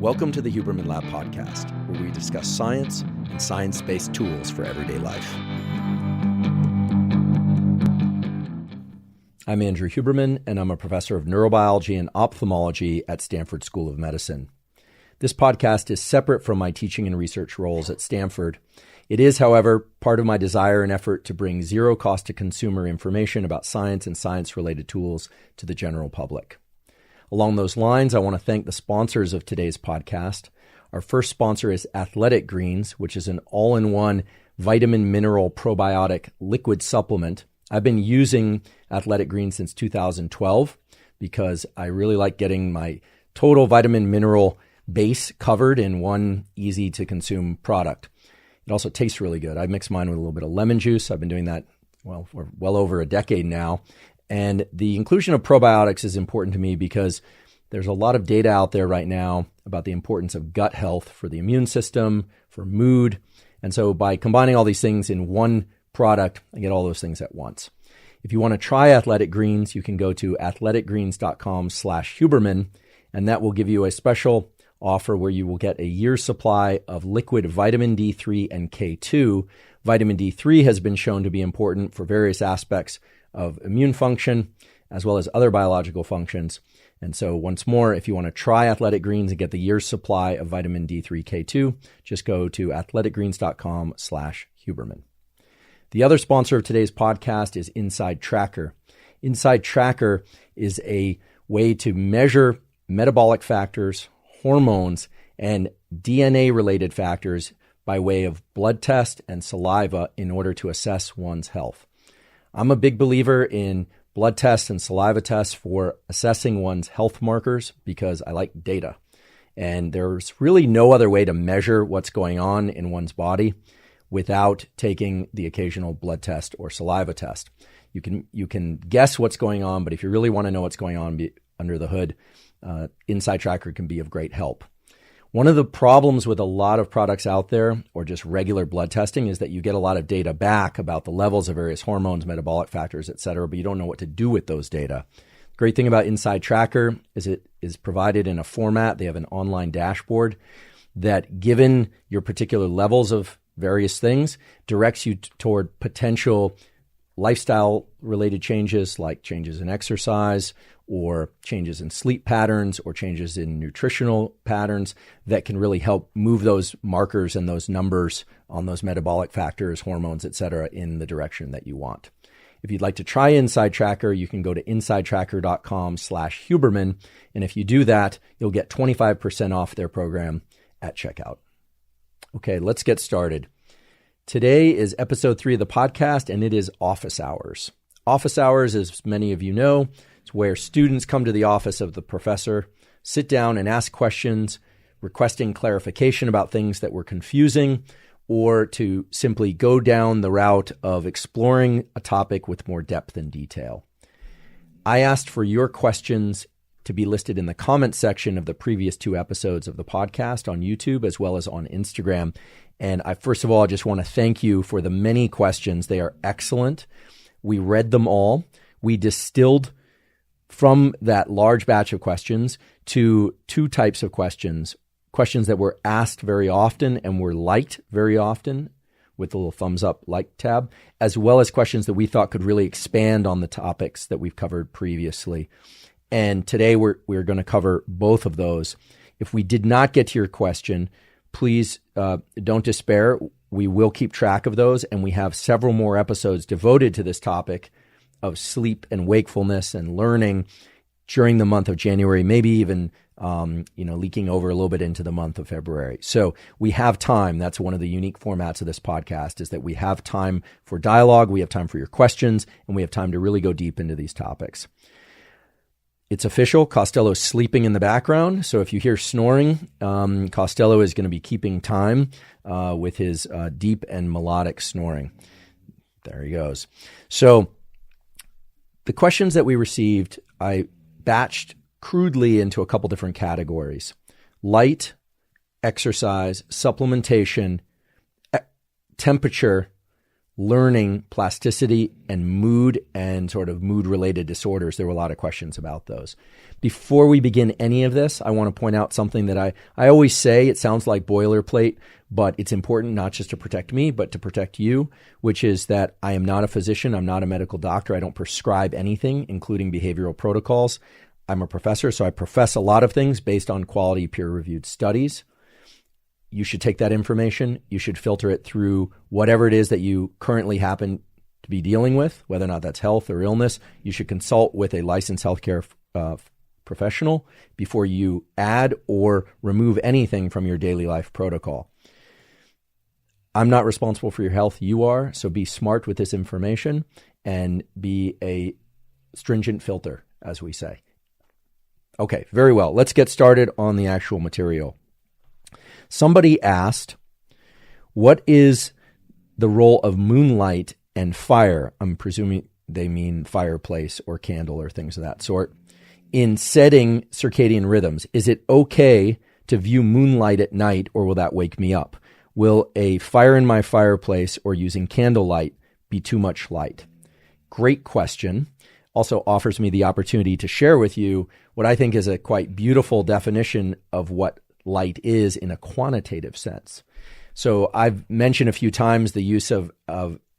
Welcome to the Huberman Lab podcast, where we discuss science and science-based tools for everyday life. I'm Andrew Huberman, and I'm a professor of neurobiology and ophthalmology at Stanford School of Medicine. This podcast is separate from my teaching and research roles at Stanford. It is, however, part of my desire and effort to bring zero cost to consumer information about science and science-related tools to the general public. Along those lines, I want to thank the sponsors of today's podcast. Our first sponsor is Athletic Greens, which is an all-in-one vitamin mineral probiotic liquid supplement. I've been using Athletic Greens since 2012 because I really like getting my total vitamin mineral base covered in one easy-to-consume product. It also tastes really good. I mix mine with a little bit of lemon juice. I've been doing that, for well over a decade now. And the inclusion of probiotics is important to me because there's a lot of data out there right now about the importance of gut health for the immune system, for mood. And so by combining all these things in one product, I get all those things at once. If you want to try Athletic Greens, you can go to athleticgreens.com/Huberman, and that will give you a special offer where you will get a year's supply of liquid vitamin D3 and K2. Vitamin D3 has been shown to be important for various aspects of immune function, as well as other biological functions. And so once more, if you want to try Athletic Greens and get the year's supply of vitamin D3, K2, just go to athleticgreens.com/Huberman. The other sponsor of today's podcast is Inside Tracker. Inside Tracker is a way to measure metabolic factors, hormones, and DNA-related factors by way of blood test and saliva in order to assess one's health. I'm a big believer in blood tests and saliva tests for assessing one's health markers because I like data. And there's really no other way to measure what's going on in one's body without taking the occasional blood test or saliva test. You can guess what's going on, but if you really want to know what's going on under the hood, Inside Tracker can be of great help. One of the problems with a lot of products out there, or just regular blood testing, is that you get a lot of data back about the levels of various hormones, metabolic factors, et cetera, but you don't know what to do with those data. The great thing about Inside Tracker is it is provided in a format. They have an online dashboard that, given your particular levels of various things, directs you toward potential lifestyle-related changes like changes in exercise or changes in sleep patterns or changes in nutritional patterns that can really help move those markers and those numbers on those metabolic factors, hormones, et cetera, in the direction that you want. If you'd like to try Inside Tracker, you can go to insidetracker.com/Huberman. And if you do that, you'll get 25% off their program at checkout. Okay, let's get started. Today is episode 3 of the podcast, and it is office hours. Office hours, as many of you know, it's where students come to the office of the professor, sit down and ask questions, requesting clarification about things that were confusing, or to simply go down the route of exploring a topic with more depth and detail. I asked for your questions to be listed in the comments section of the previous 2 episodes of the podcast on YouTube as well as on Instagram. And first of all, I just want to thank you for the many questions. They are excellent. We read them all. We distilled from that large batch of questions to 2 types of questions that were asked very often and were liked very often with the little thumbs up like tab, as well as questions that we thought could really expand on the topics that we've covered previously. And today we're going to cover both of those. If we did not get to your question, please don't despair. We will keep track of those, and we have several more episodes devoted to this topic of sleep and wakefulness and learning during the month of January, maybe even leaking over a little bit into the month of February. So we have time. That's one of the unique formats of this podcast, is that we have time for dialogue, we have time for your questions, and we have time to really go deep into these topics. It's official. Costello's sleeping in the background. So if you hear snoring, Costello is going to be keeping time with his deep and melodic snoring. There he goes. So the questions that we received, I batched crudely into a couple different categories: light, exercise, supplementation, temperature, learning, plasticity, and mood and sort of mood-related disorders. There were a lot of questions about those. Before we begin any of this, I want to point out something that I always say. It sounds like boilerplate, but it's important not just to protect me, but to protect you, which is that I am not a physician. I'm not a medical doctor. I don't prescribe anything, including behavioral protocols. I'm a professor, so I profess a lot of things based on quality peer-reviewed studies. You should take that information. You should filter it through whatever it is that you currently happen to be dealing with, whether or not that's health or illness. You should consult with a licensed healthcare professional before you add or remove anything from your daily life protocol. I'm not responsible for your health. You are. So be smart with this information and be a stringent filter, as we say. Okay, very well. Let's get started on the actual material. Somebody asked, what is the role of moonlight and fire? I'm presuming they mean fireplace or candle or things of that sort. In setting circadian rhythms, is it okay to view moonlight at night, or will that wake me up? Will a fire in my fireplace or using candlelight be too much light? Great question. Also offers me the opportunity to share with you what I think is a quite beautiful definition of what light is in a quantitative sense. So I've mentioned a few times the use of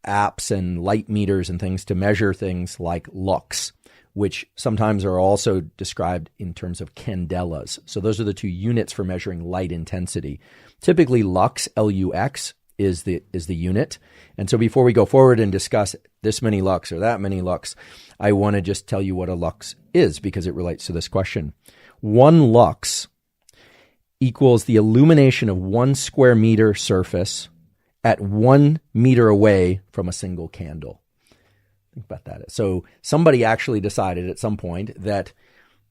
apps and light meters and things to measure things like lux, which sometimes are also described in terms of candelas. So those are the two units for measuring light intensity. Typically lux, L-U-X, is the unit. And so before we go forward and discuss this many lux or that many lux, I want to just tell you what a lux is because it relates to this question. 1 lux equals the illumination of 1 square meter surface at 1 meter away from a single candle. Think about that. So somebody actually decided at some point that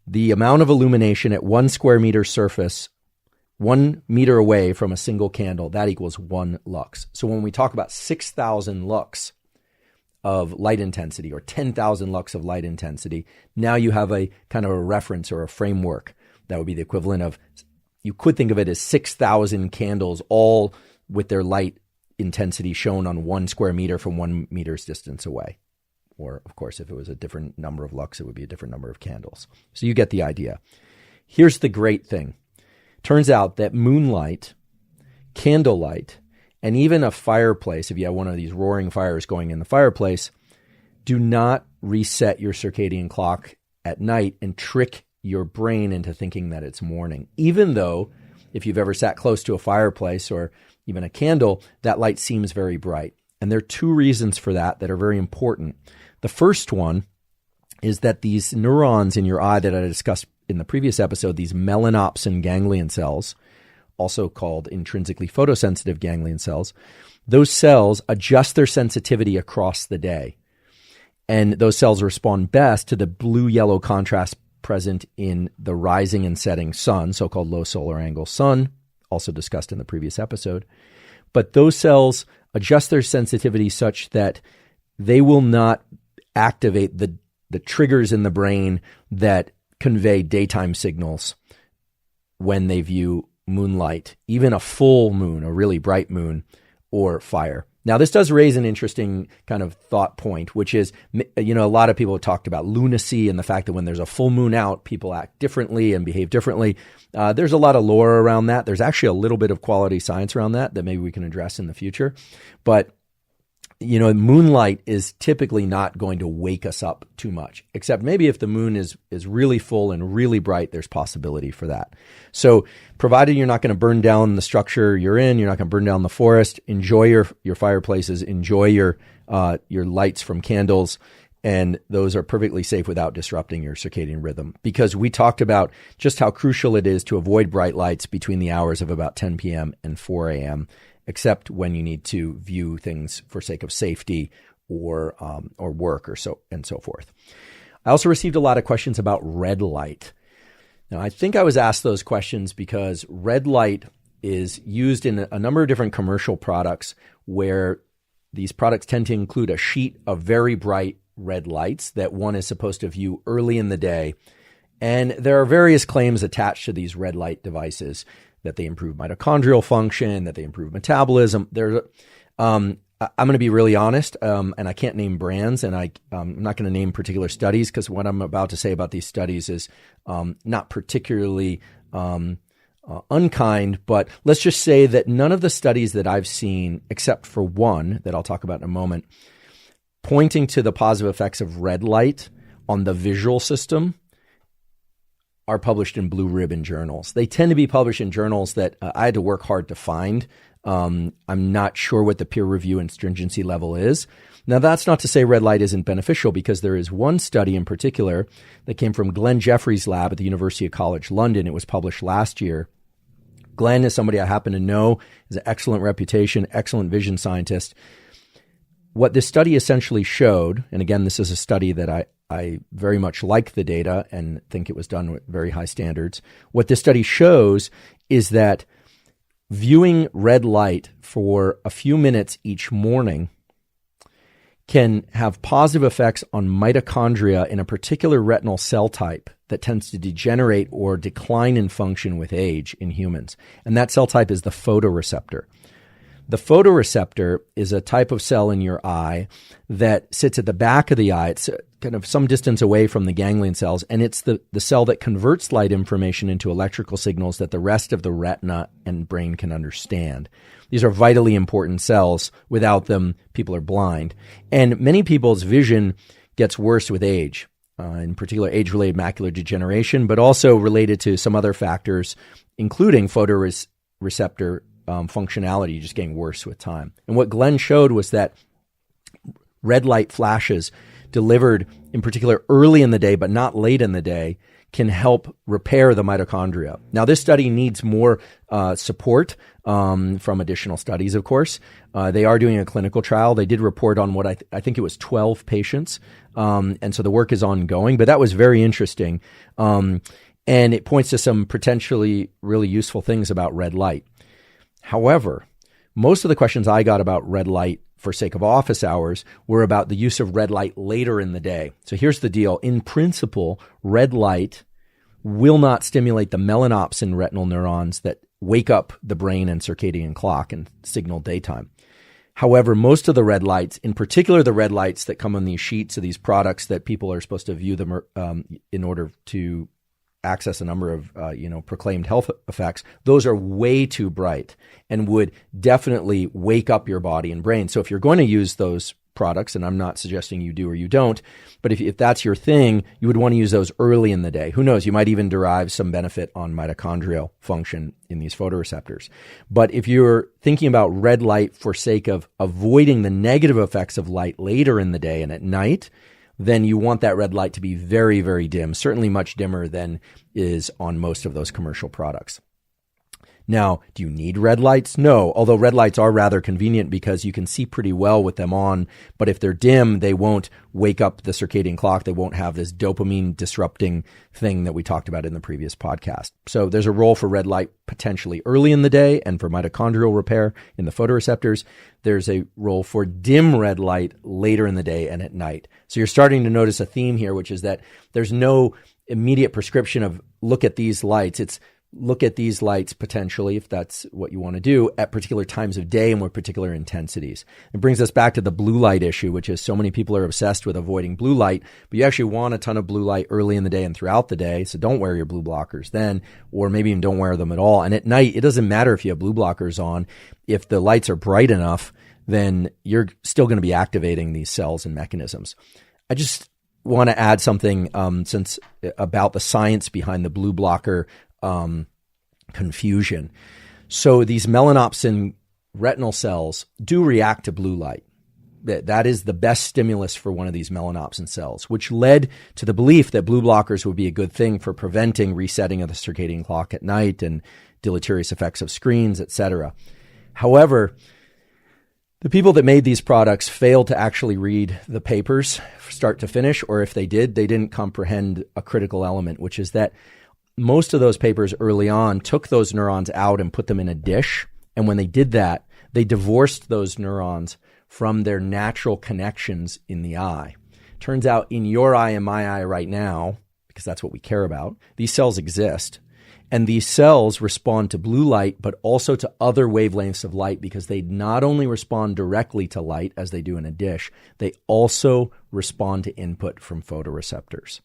the amount of illumination at 1 square meter surface 1 meter away from a single candle, that equals 1 lux. So when we talk about 6,000 lux of light intensity or 10,000 lux of light intensity, now you have a kind of a reference or a framework. That would be the equivalent of, you could think of it as 6,000 candles, all with their light intensity shown on 1 square meter from 1 meter's distance away. Or, of course, if it was a different number of lux, it would be a different number of candles. So you get the idea. Here's the great thing. Turns out that moonlight, candlelight, and even a fireplace, if you have one of these roaring fires going in the fireplace, do not reset your circadian clock at night and trick your brain into thinking that it's morning. Even though, if you've ever sat close to a fireplace or even a candle, that light seems very bright. And there are 2 reasons for that are very important. The first one is that these neurons in your eye that I discussed in the previous episode, these melanopsin ganglion cells, also called intrinsically photosensitive ganglion cells, those cells adjust their sensitivity across the day. And those cells respond best to the blue-yellow contrast present in the rising and setting sun, so-called low solar angle sun, also discussed in the previous episode. But those cells adjust their sensitivity such that they will not activate the triggers in the brain that convey daytime signals when they view moonlight, even a full moon, a really bright moon, or fire. Now, this does raise an interesting kind of thought point, which is, a lot of people have talked about lunacy and the fact that when there's a full moon out, people act differently and behave differently. There's a lot of lore around that. There's actually a little bit of quality science around that maybe we can address in the future. But moonlight is typically not going to wake us up too much, except maybe if the moon is really full and really bright, there's possibility for that. So provided you're not going to burn down the structure you're in, you're not going to burn down the forest, enjoy your fireplaces, enjoy your lights from candles, and those are perfectly safe without disrupting your circadian rhythm. Because we talked about just how crucial it is to avoid bright lights between the hours of about 10 p.m. and 4 a.m., except when you need to view things for sake of safety or work or so and so forth. I also received a lot of questions about red light. Now, I think I was asked those questions because red light is used in a number of different commercial products where these products tend to include a sheet of very bright red lights that one is supposed to view early in the day. And there are various claims attached to these red light devices, that they improve mitochondrial function, that they improve metabolism. I'm going to be really honest, and I can't name brands, and I'm not going to name particular studies because what I'm about to say about these studies is not particularly unkind, but let's just say that none of the studies that I've seen, except for one that I'll talk about in a moment, pointing to the positive effects of red light on the visual system are published in blue ribbon journals. They tend to be published in journals that I had to work hard to find. I'm not sure what the peer review and stringency level is. Now, that's not to say red light isn't beneficial, because there is one study in particular that came from Glenn Jeffrey's lab at the University College London. It was published last year. Glenn is somebody I happen to know, has an excellent reputation, excellent vision scientist. What this study essentially showed, and again, this is a study that I very much like the data and think it was done with very high standards. What this study shows is that viewing red light for a few minutes each morning can have positive effects on mitochondria in a particular retinal cell type that tends to degenerate or decline in function with age in humans. And that cell type is the photoreceptor. The photoreceptor is a type of cell in your eye that sits at the back of the eye. It's kind of some distance away from the ganglion cells, and it's the cell that converts light information into electrical signals that the rest of the retina and brain can understand. These are vitally important cells. Without them, people are blind. And many people's vision gets worse with age, in particular age-related macular degeneration, but also related to some other factors, including photoreceptor functionality just getting worse with time. And what Glenn showed was that red light flashes delivered in particular early in the day, but not late in the day, can help repair the mitochondria. Now, this study needs more support from additional studies, of course. They are doing a clinical trial. They did report on what I think it was 12 patients. And so the work is ongoing, but that was very interesting. And it points to some potentially really useful things about red light. However, most of the questions I got about red light for sake of office hours were about the use of red light later in the day. So here's the deal. In principle, red light will not stimulate the melanopsin retinal neurons that wake up the brain and circadian clock and signal daytime. However, most of the red lights, in particular the red lights that come on these sheets of these products that people are supposed to view them in order to access a number of proclaimed health effects, those are way too bright and would definitely wake up your body and brain. So if you're going to use those products, and I'm not suggesting you do or you don't, but if that's your thing, you would want to use those early in the day. Who knows? You might even derive some benefit on mitochondrial function in these photoreceptors. But if you're thinking about red light for sake of avoiding the negative effects of light later in the day and at night, then you want that red light to be very, very dim, certainly much dimmer than is on most of those commercial products. Now, do you need red lights? No, although red lights are rather convenient because you can see pretty well with them on, but if they're dim, they won't wake up the circadian clock. They won't have this dopamine disrupting thing that we talked about in the previous podcast. So there's a role for red light potentially early in the day and for mitochondrial repair in the photoreceptors. There's a role for dim red light later in the day and at night. So you're starting to notice a theme here, which is that there's no immediate prescription of look at these lights. It's look at these lights potentially, if that's what you want to do, at particular times of day and with particular intensities. It brings us back to the blue light issue, which is so many people are obsessed with avoiding blue light, but you actually want a ton of blue light early in the day and throughout the day. So don't wear your blue blockers then, or maybe even don't wear them at all. And at night, it doesn't matter if you have blue blockers on. If the lights are bright enough, then you're still going to be activating these cells and mechanisms. I just want to add something since about the science behind the blue blocker confusion. So these melanopsin retinal cells do react to blue light. That is the best stimulus for one of these melanopsin cells, which led to the belief that blue blockers would be a good thing for preventing resetting of the circadian clock at night and deleterious effects of screens, etc. However, the people that made these products failed to actually read the papers start to finish, or if they did, they didn't comprehend a critical element, which is that most of those papers early on took those neurons out and put them in a dish. And when they did that, they divorced those neurons from their natural connections in the eye. Turns out in your eye and my eye right now, because that's what we care about, these cells exist. And these cells respond to blue light, but also to other wavelengths of light, because they not only respond directly to light as they do in a dish, they also respond to input from photoreceptors.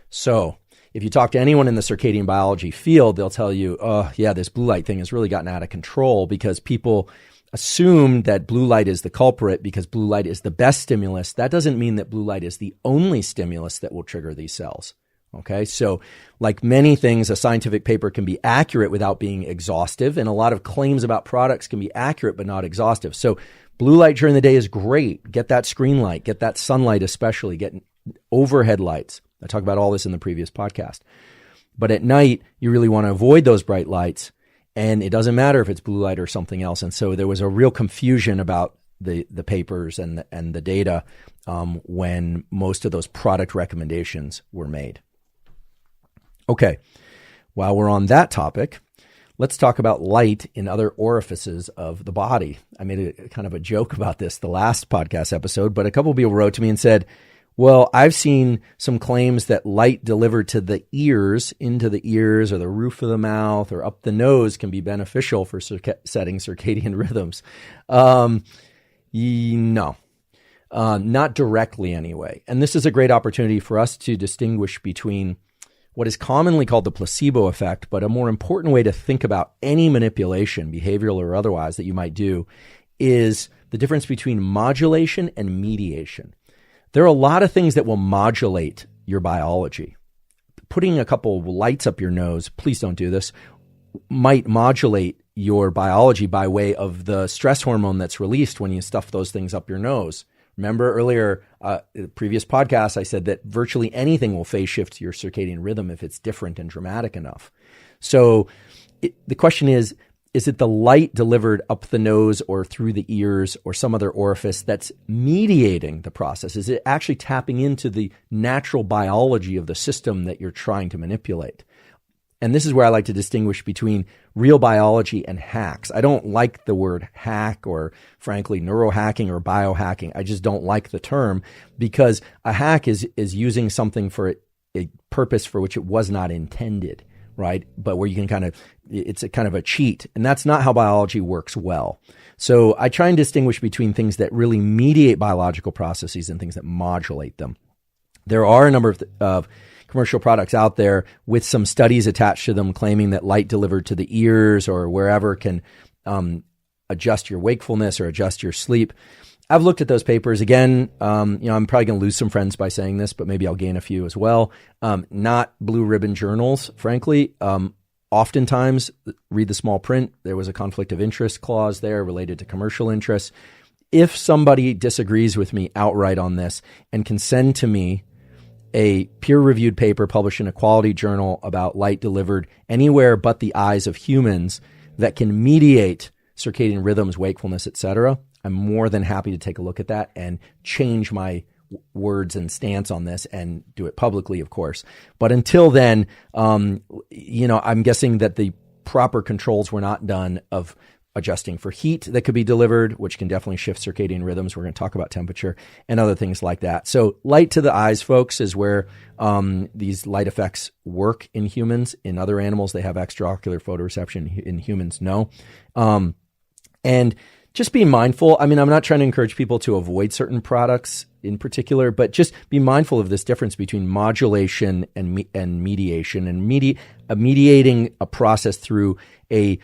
So if you talk to anyone in the circadian biology field, they'll tell you, oh yeah, this blue light thing has really gotten out of control, because people assume that blue light is the culprit because blue light is the best stimulus. That doesn't mean that blue light is the only stimulus that will trigger these cells. Okay, so like many things, a scientific paper can be accurate without being exhaustive, and a lot of claims about products can be accurate but not exhaustive. So blue light during the day is great. Get that screen light, get that sunlight especially, get overhead lights. I talked about all this in the previous podcast. But at night, you really want to avoid those bright lights, and it doesn't matter if it's blue light or something else. And so there was a real confusion about the papers and the data when most of those product recommendations were made. Okay, while we're on that topic, let's talk about light in other orifices of the body. I made a kind of a joke about this the last podcast episode, but a couple of people wrote to me and said, well, I've seen some claims that light delivered to the ears, into the ears or the roof of the mouth or up the nose, can be beneficial for setting circadian rhythms. No, not directly anyway. And this is a great opportunity for us to distinguish between what is commonly called the placebo effect, but a more important way to think about any manipulation, behavioral or otherwise, that you might do is the difference between modulation and mediation. There are a lot of things that will modulate your biology. Putting a couple of lights up your nose, please don't do this, might modulate your biology by way of the stress hormone that's released when you stuff those things up your nose. Remember earlier, in the previous podcast, I said that virtually anything will phase shift your circadian rhythm if it's different and dramatic enough. So the question is it the light delivered up the nose or through the ears or some other orifice that's mediating the process? Is it actually tapping into the natural biology of the system that you're trying to manipulate? And this is where I like to distinguish between real biology and hacks. I don't like the word hack or, frankly, neurohacking or biohacking. I just don't like the term, because a hack is using something for a purpose for which it was not intended, right? But where you can it's a kind of a cheat. And that's not how biology works well. So I try and distinguish between things that really mediate biological processes and things that modulate them. There are a number of commercial products out there with some studies attached to them claiming that light delivered to the ears or wherever can adjust your wakefulness or adjust your sleep. I've looked at those papers. Again, I'm probably going to lose some friends by saying this, but maybe I'll gain a few as well. Not blue ribbon journals, frankly. Oftentimes, read the small print. There was a conflict of interest clause there related to commercial interests. If somebody disagrees with me outright on this and can send to me a peer-reviewed paper published in a quality journal about light delivered anywhere but the eyes of humans that can mediate circadian rhythms, wakefulness, etc., I'm more than happy to take a look at that and change my words and stance on this and do it publicly, of course. But until then, I'm guessing that the proper controls were not done of adjusting for heat that could be delivered, which can definitely shift circadian rhythms. We're going to talk about temperature and other things like that. So light to the eyes, folks, is where these light effects work in humans. In other animals, they have extraocular photoreception. In humans, no. And just be mindful. I mean, I'm not trying to encourage people to avoid certain products in particular, but just be mindful of this difference between modulation and mediation. And mediating a process through a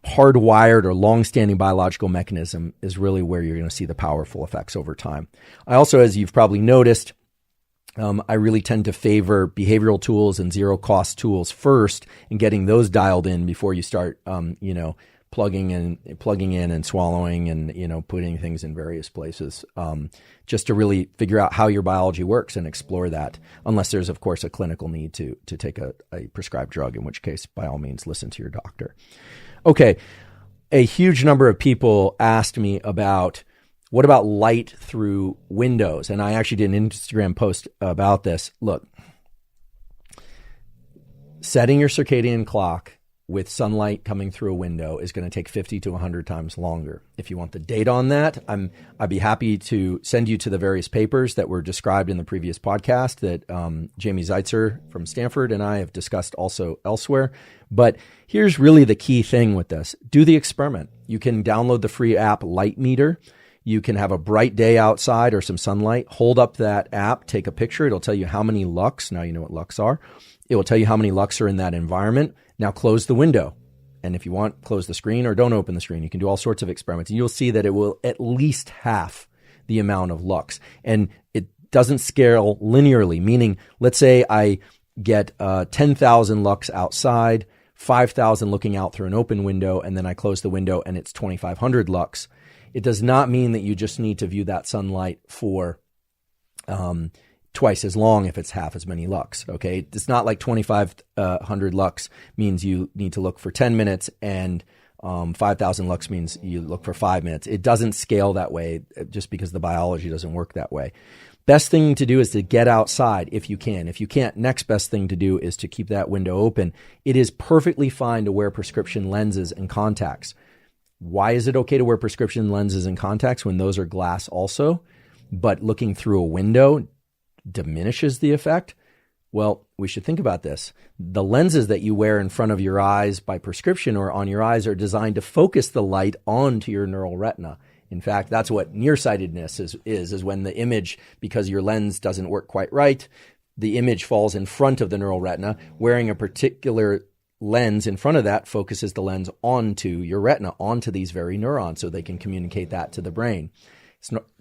hardwired or long-standing biological mechanism is really where you're going to see the powerful effects over time. I also, as you've probably noticed, I really tend to favor behavioral tools and zero-cost tools first, and getting those dialed in before you start, plugging in and swallowing and, putting things in various places, just to really figure out how your biology works and explore that, unless there's, of course, a clinical need to take a prescribed drug, in which case, by all means, listen to your doctor. Okay, a huge number of people asked me about what about light through windows, and I actually did an Instagram post about this. Look, setting your circadian clock with sunlight coming through a window is going to take 50 to 100 times longer. If you want the data on that, I'd be happy to send you to the various papers that were described in the previous podcast that Jamie Zeitzer from Stanford and I have discussed also elsewhere. But here's really the key thing with this. Do the experiment. You can download the free app Light Meter. You can have a bright day outside or some sunlight. Hold up that app, take a picture. It'll tell you how many lux. Now you know what lux are. It will tell you how many lux are in that environment. Now close the window. And if you want, close the screen or don't open the screen. You can do all sorts of experiments. And you'll see that it will at least half the amount of lux. And it doesn't scale linearly, meaning let's say I get 10,000 lux outside, 5,000 looking out through an open window, and then I close the window and it's 2,500 lux. It does not mean that you just need to view that sunlight for twice as long if it's half as many lux, okay? It's not like 2,500 lux means you need to look for 10 minutes and 5,000 lux means you look for 5 minutes. It doesn't scale that way just because the biology doesn't work that way. Best thing to do is to get outside if you can. If you can't, next best thing to do is to keep that window open. It is perfectly fine to wear prescription lenses and contacts. Why is it okay to wear prescription lenses and contacts when those are glass also, but looking through a window diminishes the effect? Well, we should think about this. The lenses that you wear in front of your eyes by prescription or on your eyes are designed to focus the light onto your neural retina. In fact, that's what nearsightedness is when the image, because your lens doesn't work quite right, the image falls in front of the neural retina. Wearing a particular lens in front of that focuses the lens onto your retina, onto these very neurons, so they can communicate that to the brain.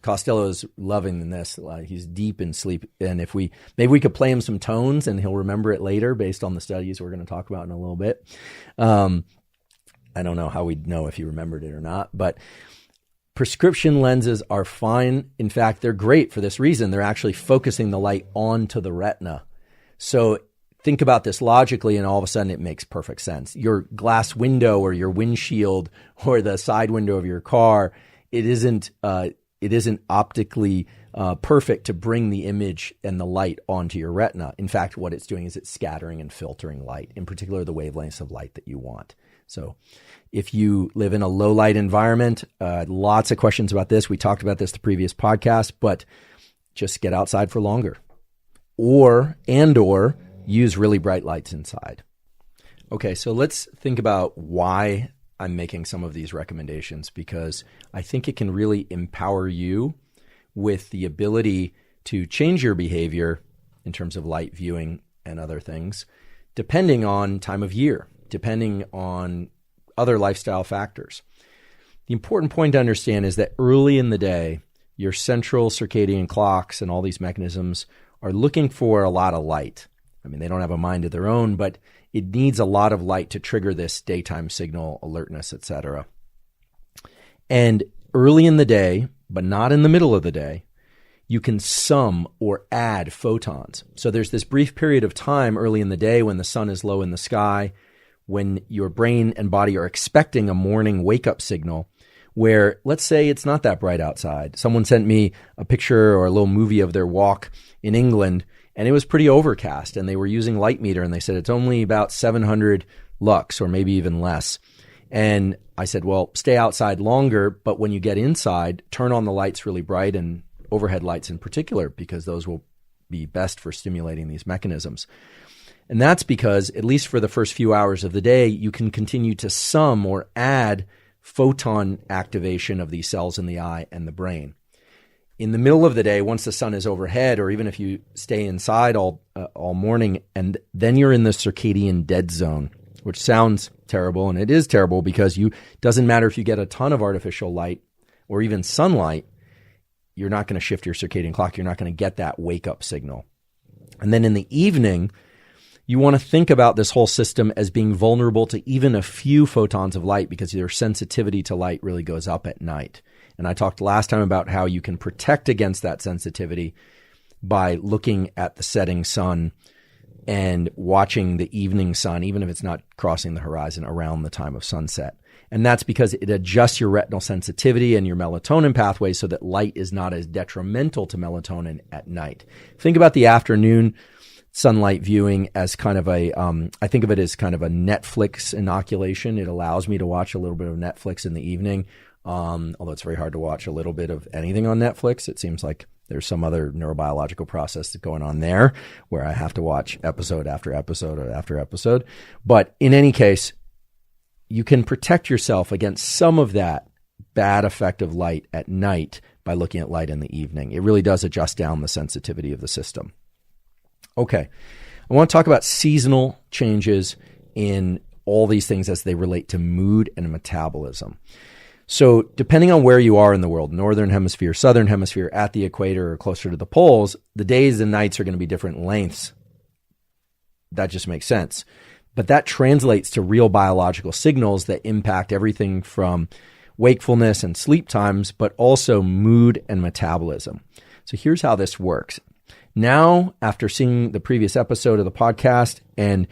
Costello's loving this. He's deep in sleep. And maybe we could play him some tones and he'll remember it later based on the studies we're going to talk about in a little bit. I don't know how we'd know if he remembered it or not, but prescription lenses are fine. In fact, they're great for this reason. They're actually focusing the light onto the retina. So think about this logically, and all of a sudden it makes perfect sense. Your glass window or your windshield or the side window of your car, it isn't optically perfect to bring the image and the light onto your retina. In fact, what it's doing is it's scattering and filtering light, in particular the wavelengths of light that you want. So if you live in a low light environment, lots of questions about this. We talked about this the previous podcast, but just get outside for longer or use really bright lights inside. Okay, so let's think about why I'm making some of these recommendations, because I think it can really empower you with the ability to change your behavior in terms of light viewing and other things, depending on time of year, depending on other lifestyle factors. The important point to understand is that early in the day, your central circadian clocks and all these mechanisms are looking for a lot of light. I mean, they don't have a mind of their own, but it needs a lot of light to trigger this daytime signal, alertness, etc. And early in the day, but not in the middle of the day, you can sum or add photons. So there's this brief period of time early in the day when the sun is low in the sky, when your brain and body are expecting a morning wake-up signal, where let's say it's not that bright outside. Someone sent me a picture or a little movie of their walk in England, and it was pretty overcast, and they were using light meter, and they said it's only about 700 lux or maybe even less. And I said, well, stay outside longer, but when you get inside, turn on the lights really bright, and overhead lights in particular, because those will be best for stimulating these mechanisms. And that's because, at least for the first few hours of the day, you can continue to sum or add photon activation of these cells in the eye and the brain. In the middle of the day, once the sun is overhead, or even if you stay inside all morning, and then you're in the circadian dead zone, which sounds terrible, and it is terrible because doesn't matter if you get a ton of artificial light or even sunlight, you're not going to shift your circadian clock. You're not going to get that wake-up signal. And then in the evening, you want to think about this whole system as being vulnerable to even a few photons of light, because your sensitivity to light really goes up at night. And I talked last time about how you can protect against that sensitivity by looking at the setting sun and watching the evening sun, even if it's not crossing the horizon, around the time of sunset. And that's because it adjusts your retinal sensitivity and your melatonin pathways so that light is not as detrimental to melatonin at night. Think about the afternoon. sunlight viewing as kind of I think of it as kind of a Netflix inoculation. It allows me to watch a little bit of Netflix in the evening. Although it's very hard to watch a little bit of anything on Netflix. It seems like there's some other neurobiological process going on there where I have to watch episode after episode after episode. But in any case, you can protect yourself against some of that bad effect of light at night by looking at light in the evening. It really does adjust down the sensitivity of the system. Okay, I want to talk about seasonal changes in all these things as they relate to mood and metabolism. So depending on where you are in the world, northern hemisphere, southern hemisphere, at the equator, or closer to the poles, the days and nights are going to be different lengths. That just makes sense. But that translates to real biological signals that impact everything from wakefulness and sleep times, but also mood and metabolism. So here's how this works. Now, after seeing the previous episode of the podcast and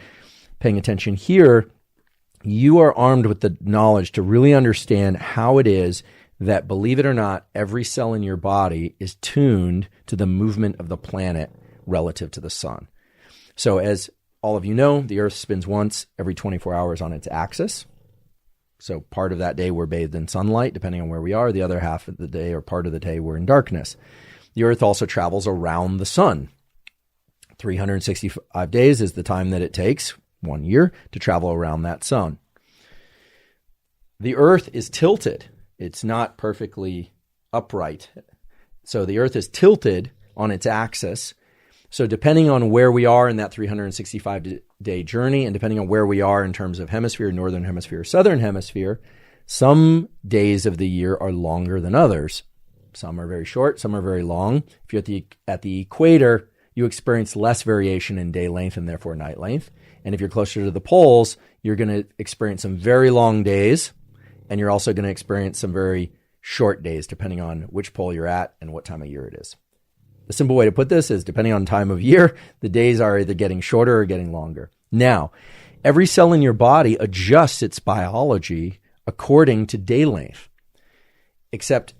paying attention here, you are armed with the knowledge to really understand how it is that, believe it or not, every cell in your body is tuned to the movement of the planet relative to the sun. So as all of you know, the Earth spins once every 24 hours on its axis. So part of that day we're bathed in sunlight, depending on where we are. The other half of the day or part of the day we're in darkness. The Earth also travels around the sun. 365 days is the time that it takes, 1 year, to travel around that sun. The Earth is tilted. It's not perfectly upright. So the Earth is tilted on its axis. So depending on where we are in that 365-day journey, and depending on where we are in terms of hemisphere, northern hemisphere, southern hemisphere, some days of the year are longer than others. Some are very short, some are very long. If you're at the equator, you experience less variation in day length and therefore night length. And if you're closer to the poles, you're going to experience some very long days, and you're also going to experience some very short days, depending on which pole you're at and what time of year it is. The simple way to put this is, depending on time of year, the days are either getting shorter or getting longer. Now, every cell in your body adjusts its biology according to day length, except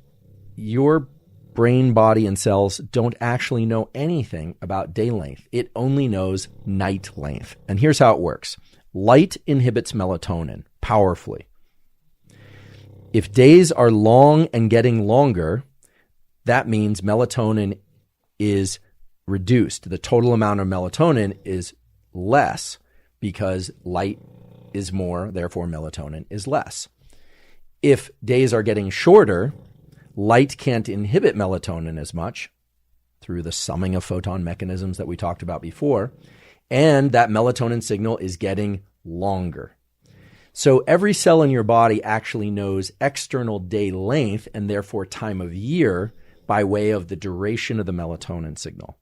your brain, body, and cells don't actually know anything about day length. It only knows night length. And here's how it works. Light inhibits melatonin powerfully. If days are long and getting longer, that means melatonin is reduced. The total amount of melatonin is less because light is more, therefore melatonin is less. If days are getting shorter, light can't inhibit melatonin as much through the summing of photon mechanisms that we talked about before, and that melatonin signal is getting longer. So every cell in your body actually knows external day length and therefore time of year by way of the duration of the melatonin signal.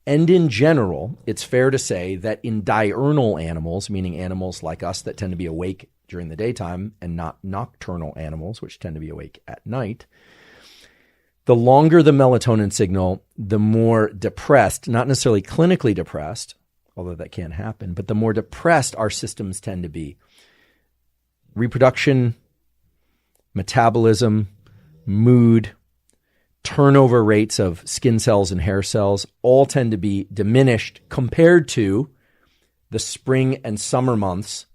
And in general, it's fair to say that in diurnal animals, meaning animals like us that tend to be awake during the daytime and not nocturnal animals, which tend to be awake at night, the longer the melatonin signal, the more depressed, not necessarily clinically depressed, although that can happen, but the more depressed our systems tend to be. Reproduction, metabolism, mood, turnover rates of skin cells and hair cells all tend to be diminished compared to the spring and summer months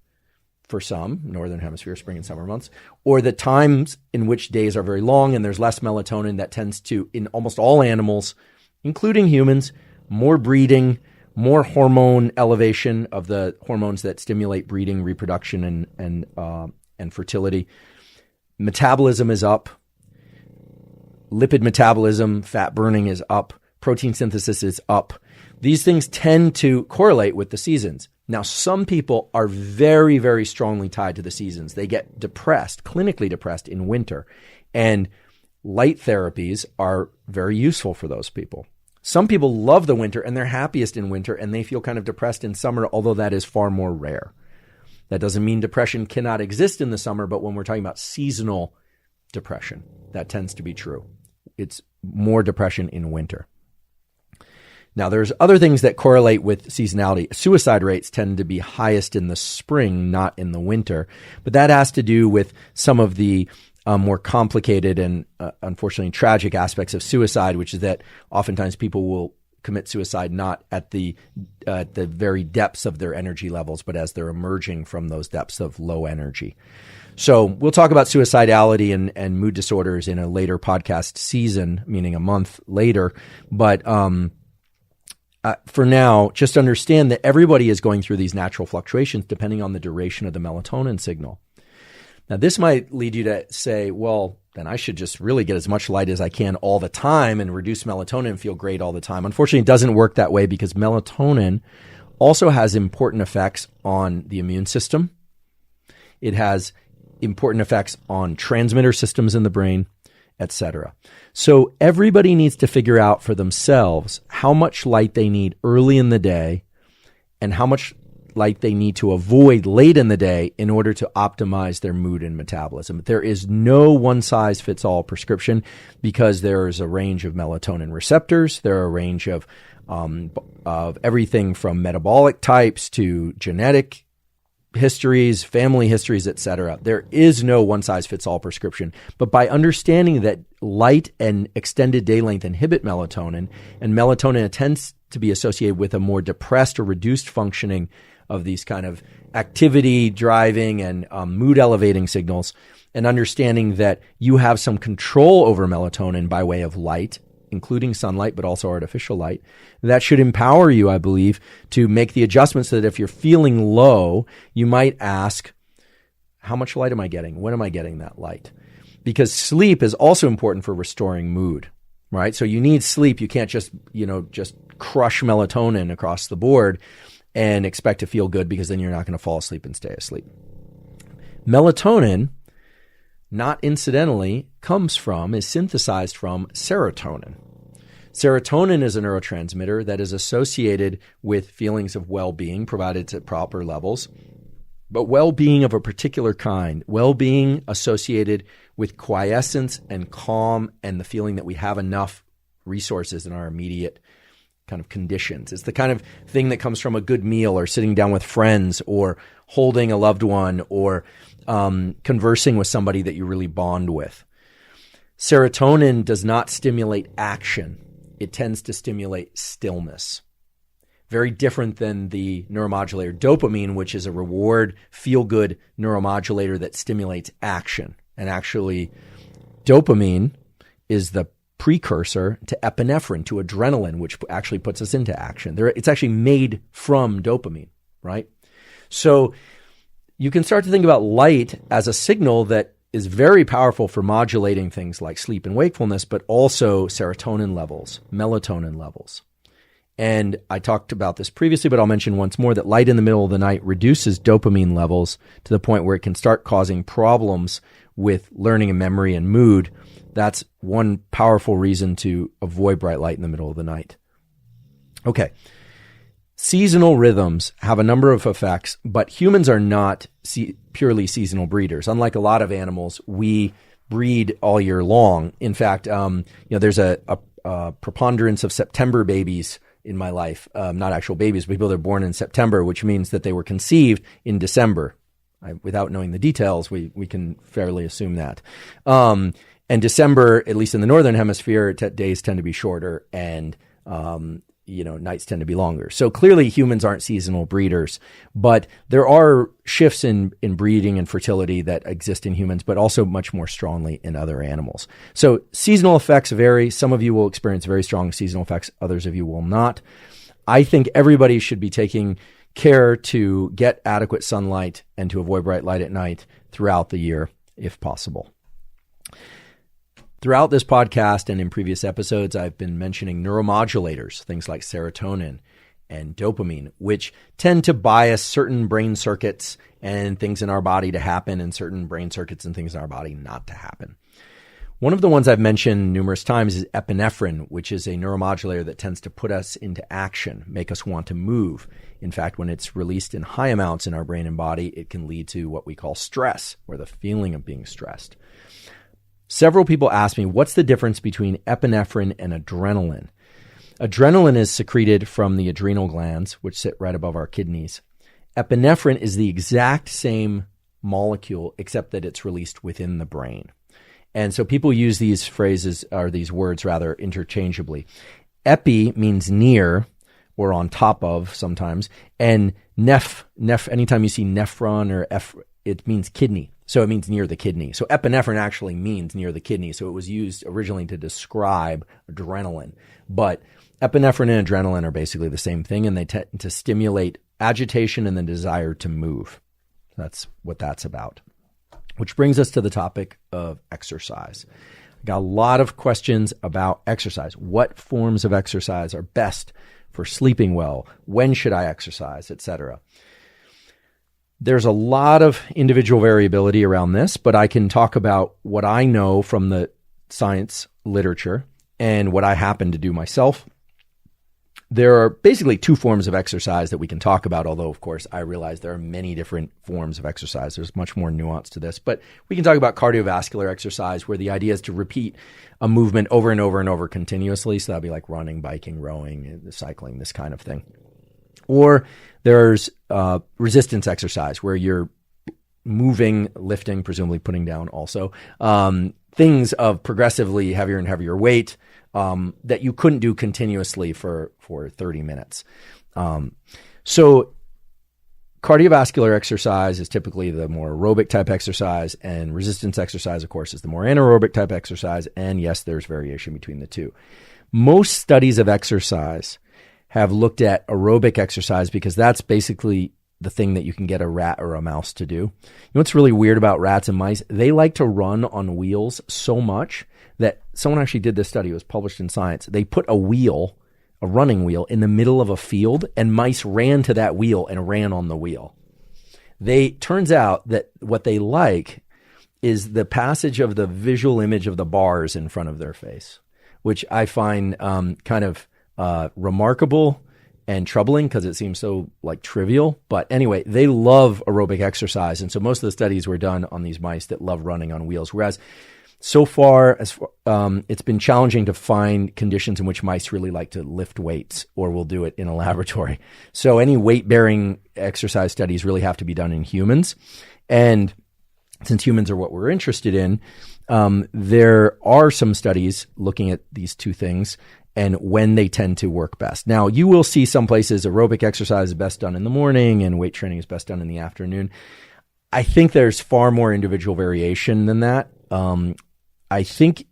for some, northern hemisphere, spring and summer months, or the times in which days are very long and there's less melatonin that tends to, in almost all animals, including humans, more breeding, more hormone elevation of the hormones that stimulate breeding, reproduction, and fertility. Metabolism is up. Lipid metabolism, fat burning is up. Protein synthesis is up. These things tend to correlate with the seasons. Now, some people are very, very strongly tied to the seasons. They get depressed, clinically depressed in winter, and light therapies are very useful for those people. Some people love the winter and they're happiest in winter and they feel kind of depressed in summer, although that is far more rare. That doesn't mean depression cannot exist in the summer, but when we're talking about seasonal depression, that tends to be true. It's more depression in winter. Now, there's other things that correlate with seasonality. Suicide rates tend to be highest in the spring, not in the winter. But that has to do with some of the more complicated and unfortunately tragic aspects of suicide, which is that oftentimes people will commit suicide not at the very depths of their energy levels, but as they're emerging from those depths of low energy. So we'll talk about suicidality and mood disorders in a later podcast season, meaning a month later. But for now, just understand that everybody is going through these natural fluctuations depending on the duration of the melatonin signal. Now, this might lead you to say, well, then I should just really get as much light as I can all the time and reduce melatonin and feel great all the time. Unfortunately, it doesn't work that way because melatonin also has important effects on the immune system. It has important effects on transmitter systems in the brain, etc. So everybody needs to figure out for themselves how much light they need early in the day and how much light they need to avoid late in the day in order to optimize their mood and metabolism. There is no one-size-fits-all prescription because there is a range of melatonin receptors. There are a range of everything from metabolic types to genetic histories, family histories, etc. There is no one-size-fits-all prescription. But by understanding that light and extended day length inhibit melatonin, and melatonin tends to be associated with a more depressed or reduced functioning of these kind of activity driving and mood elevating signals, and understanding that you have some control over melatonin by way of light, including sunlight, but also artificial light, that should empower you, I believe, to make the adjustments so that if you're feeling low, you might ask, how much light am I getting? When am I getting that light? Because sleep is also important for restoring mood, right? So you need sleep. You can't just crush melatonin across the board and expect to feel good, because then you're not going to fall asleep and stay asleep. Melatonin, not incidentally, is synthesized from serotonin. Serotonin is a neurotransmitter that is associated with feelings of well-being, provided it's at proper levels, but well-being of a particular kind, well-being associated with quiescence and calm and the feeling that we have enough resources in our immediate kind of conditions. It's the kind of thing that comes from a good meal or sitting down with friends or holding a loved one or conversing with somebody that you really bond with. Serotonin does not stimulate action. It tends to stimulate stillness. Very different than the neuromodulator dopamine, which is a reward, feel-good neuromodulator that stimulates action. And actually, dopamine is the precursor to epinephrine, to adrenaline, which actually puts us into action. It's actually made from dopamine, right? So you can start to think about light as a signal that is very powerful for modulating things like sleep and wakefulness, but also serotonin levels, melatonin levels. And I talked about this previously, but I'll mention once more that light in the middle of the night reduces dopamine levels to the point where it can start causing problems with learning and memory and mood. That's one powerful reason to avoid bright light in the middle of the night. Okay. Seasonal rhythms have a number of effects, but humans are not purely seasonal breeders. Unlike a lot of animals, we breed all year long. In fact, there's a preponderance of September babies in my life, not actual babies, but people that are born in September, which means that they were conceived in December. Without knowing the details, we can fairly assume that. And December, at least in the northern hemisphere, days tend to be shorter and nights tend to be longer. So clearly humans aren't seasonal breeders, but there are shifts in breeding and fertility that exist in humans, but also much more strongly in other animals. So seasonal effects vary. Some of you will experience very strong seasonal effects. Others of you will not. I think everybody should be taking care to get adequate sunlight and to avoid bright light at night throughout the year, if possible. Throughout this podcast and in previous episodes, I've been mentioning neuromodulators, things like serotonin and dopamine, which tend to bias certain brain circuits and things in our body to happen and certain brain circuits and things in our body not to happen. One of the ones I've mentioned numerous times is epinephrine, which is a neuromodulator that tends to put us into action, make us want to move. In fact, when it's released in high amounts in our brain and body, it can lead to what we call stress, or the feeling of being stressed. Several people ask me, what's the difference between epinephrine and adrenaline? Adrenaline is secreted from the adrenal glands, which sit right above our kidneys. Epinephrine is the exact same molecule, except that it's released within the brain. And so people use these phrases, or these words rather, interchangeably. Epi means near or on top of sometimes. And anytime you see nephron or it means kidney. So it means near the kidney. So epinephrine actually means near the kidney. So it was used originally to describe adrenaline. But epinephrine and adrenaline are basically the same thing, and they tend to stimulate agitation and the desire to move. That's what that's about. Which brings us to the topic of exercise. Got a lot of questions about exercise. What forms of exercise are best for sleeping well? When should I exercise, etc.? There's a lot of individual variability around this, but I can talk about what I know from the science literature and what I happen to do myself. There are basically two forms of exercise that we can talk about, although, of course, I realize there are many different forms of exercise. There's much more nuance to this. But we can talk about cardiovascular exercise, where the idea is to repeat a movement over and over and over continuously. So that'd be like running, biking, rowing, cycling, this kind of thing. Or there's resistance exercise, where you're moving, lifting, presumably putting down also, things of progressively heavier and heavier weight, that you couldn't do continuously for 30 minutes. So cardiovascular exercise is typically the more aerobic type exercise, and resistance exercise, of course, is the more anaerobic type exercise. And yes, there's variation between the two. Most studies of exercise have looked at aerobic exercise because that's basically the thing that you can get a rat or a mouse to do. You know what's really weird about rats and mice? They like to run on wheels so much that someone actually did this study. It was published in Science. They put a running wheel, in the middle of a field, and mice ran to that wheel and ran on the wheel. Turns out that what they like is the passage of the visual image of the bars in front of their face, which I find kind of remarkable and troubling because it seems so like trivial. But anyway, they love aerobic exercise. And so most of the studies were done on these mice that love running on wheels. Whereas so far, it's been challenging to find conditions in which mice really like to lift weights or will do it in a laboratory. So any weight-bearing exercise studies really have to be done in humans. And since humans are what we're interested in, there are some studies looking at these two things and when they tend to work best. Now, you will see some places aerobic exercise is best done in the morning and weight training is best done in the afternoon. I think there's far more individual variation than that. I think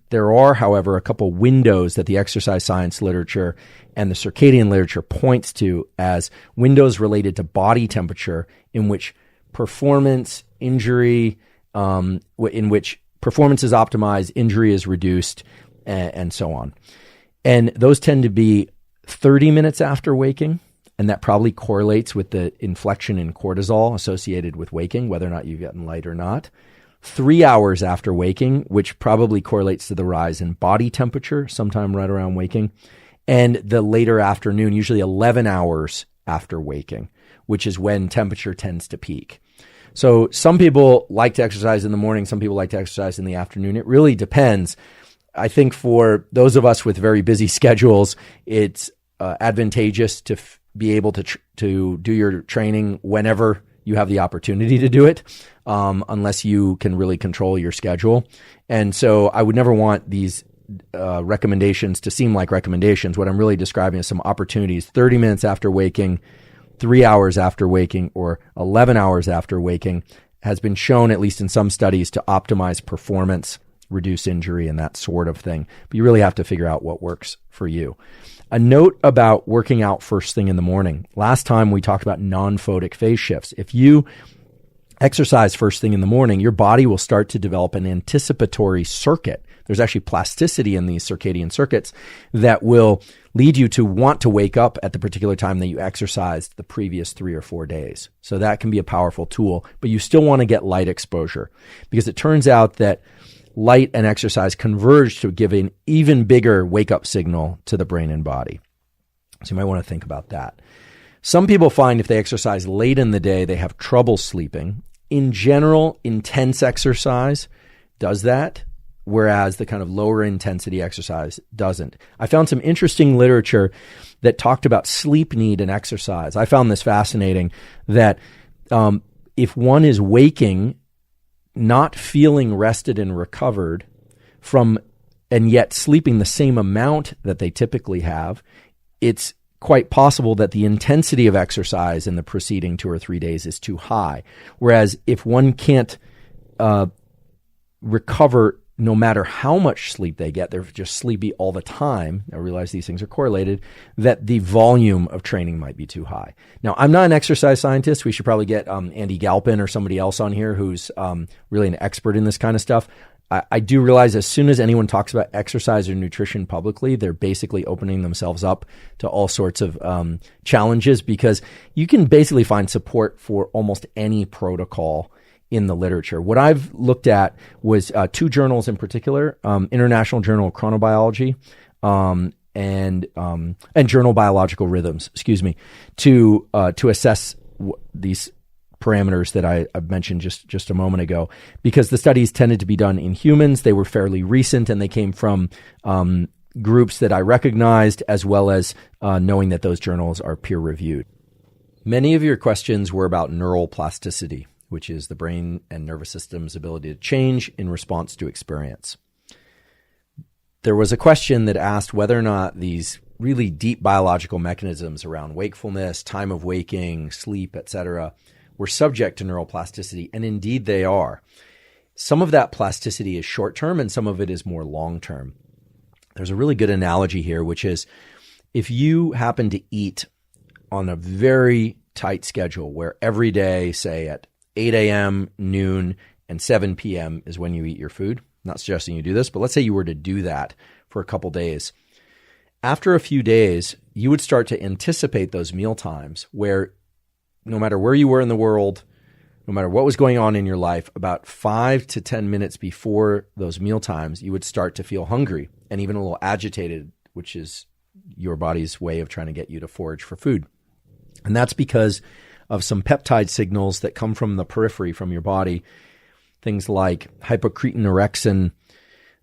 there are, however, a couple windows that the exercise science literature and the circadian literature points to as windows related to body temperature in which performance, injury, in which performance is optimized, injury is reduced, and so on. And those tend to be 30 minutes after waking, and that probably correlates with the inflection in cortisol associated with waking, whether or not you've gotten light or not. 3 hours after waking, which probably correlates to the rise in body temperature sometime right around waking, and the later afternoon, usually 11 hours after waking, which is when temperature tends to peak. So some people like to exercise in the morning, some people like to exercise in the afternoon. It really depends. I think for those of us with very busy schedules, it's advantageous to be able to do your training whenever you have the opportunity to do it, unless you can really control your schedule. And so I would never want these recommendations to seem like recommendations. What I'm really describing is some opportunities: 30 minutes after waking, 3 hours after waking, or 11 hours after waking has been shown, at least in some studies, to optimize performance, reduce injury, and that sort of thing. But you really have to figure out what works for you. A note about working out first thing in the morning. Last time we talked about non-photic phase shifts. If you exercise first thing in the morning, your body will start to develop an anticipatory circuit. There's actually plasticity in these circadian circuits that will lead you to want to wake up at the particular time that you exercised the previous 3 or 4 days. So that can be a powerful tool, but you still want to get light exposure, because it turns out that light and exercise converge to give an even bigger wake-up signal to the brain and body. So you might want to think about that. Some people find if they exercise late in the day, they have trouble sleeping. In general, intense exercise does that, whereas the kind of lower intensity exercise doesn't. I found some interesting literature that talked about sleep need and exercise. I found this fascinating, that if one is waking not feeling rested and recovered from and yet sleeping the same amount that they typically have, it's quite possible that the intensity of exercise in the preceding 2 or 3 days is too high. Whereas if one can't recover no matter how much sleep they get, they're just sleepy all the time. I realize these things are correlated, that the volume of training might be too high. Now, I'm not an exercise scientist. We should probably get Andy Galpin or somebody else on here who's really an expert in this kind of stuff. I do realize as soon as anyone talks about exercise or nutrition publicly, they're basically opening themselves up to all sorts of challenges, because you can basically find support for almost any protocol in the literature. What I've looked at was 2 journals in particular, International Journal of Chronobiology and Journal Biological Rhythms, to assess these parameters that I've mentioned just a moment ago, because the studies tended to be done in humans. They were fairly recent, and they came from groups that I recognized, as well as knowing that those journals are peer-reviewed. Many of your questions were about neuroplasticity, which is the brain and nervous system's ability to change in response to experience. There was a question that asked whether or not these really deep biological mechanisms around wakefulness, time of waking, sleep, etc., were subject to neuroplasticity, and indeed they are. Some of that plasticity is short-term and some of it is more long-term. There's a really good analogy here, which is if you happen to eat on a very tight schedule where every day, say at 8 a.m., noon, and 7 p.m. is when you eat your food. I'm not suggesting you do this, but let's say you were to do that for a couple days. After a few days, you would start to anticipate those meal times where no matter where you were in the world, no matter what was going on in your life, about 5 to 10 minutes before those meal times, you would start to feel hungry and even a little agitated, which is your body's way of trying to get you to forage for food. And that's because of some peptide signals that come from the periphery, from your body, things like hypocretin-orexin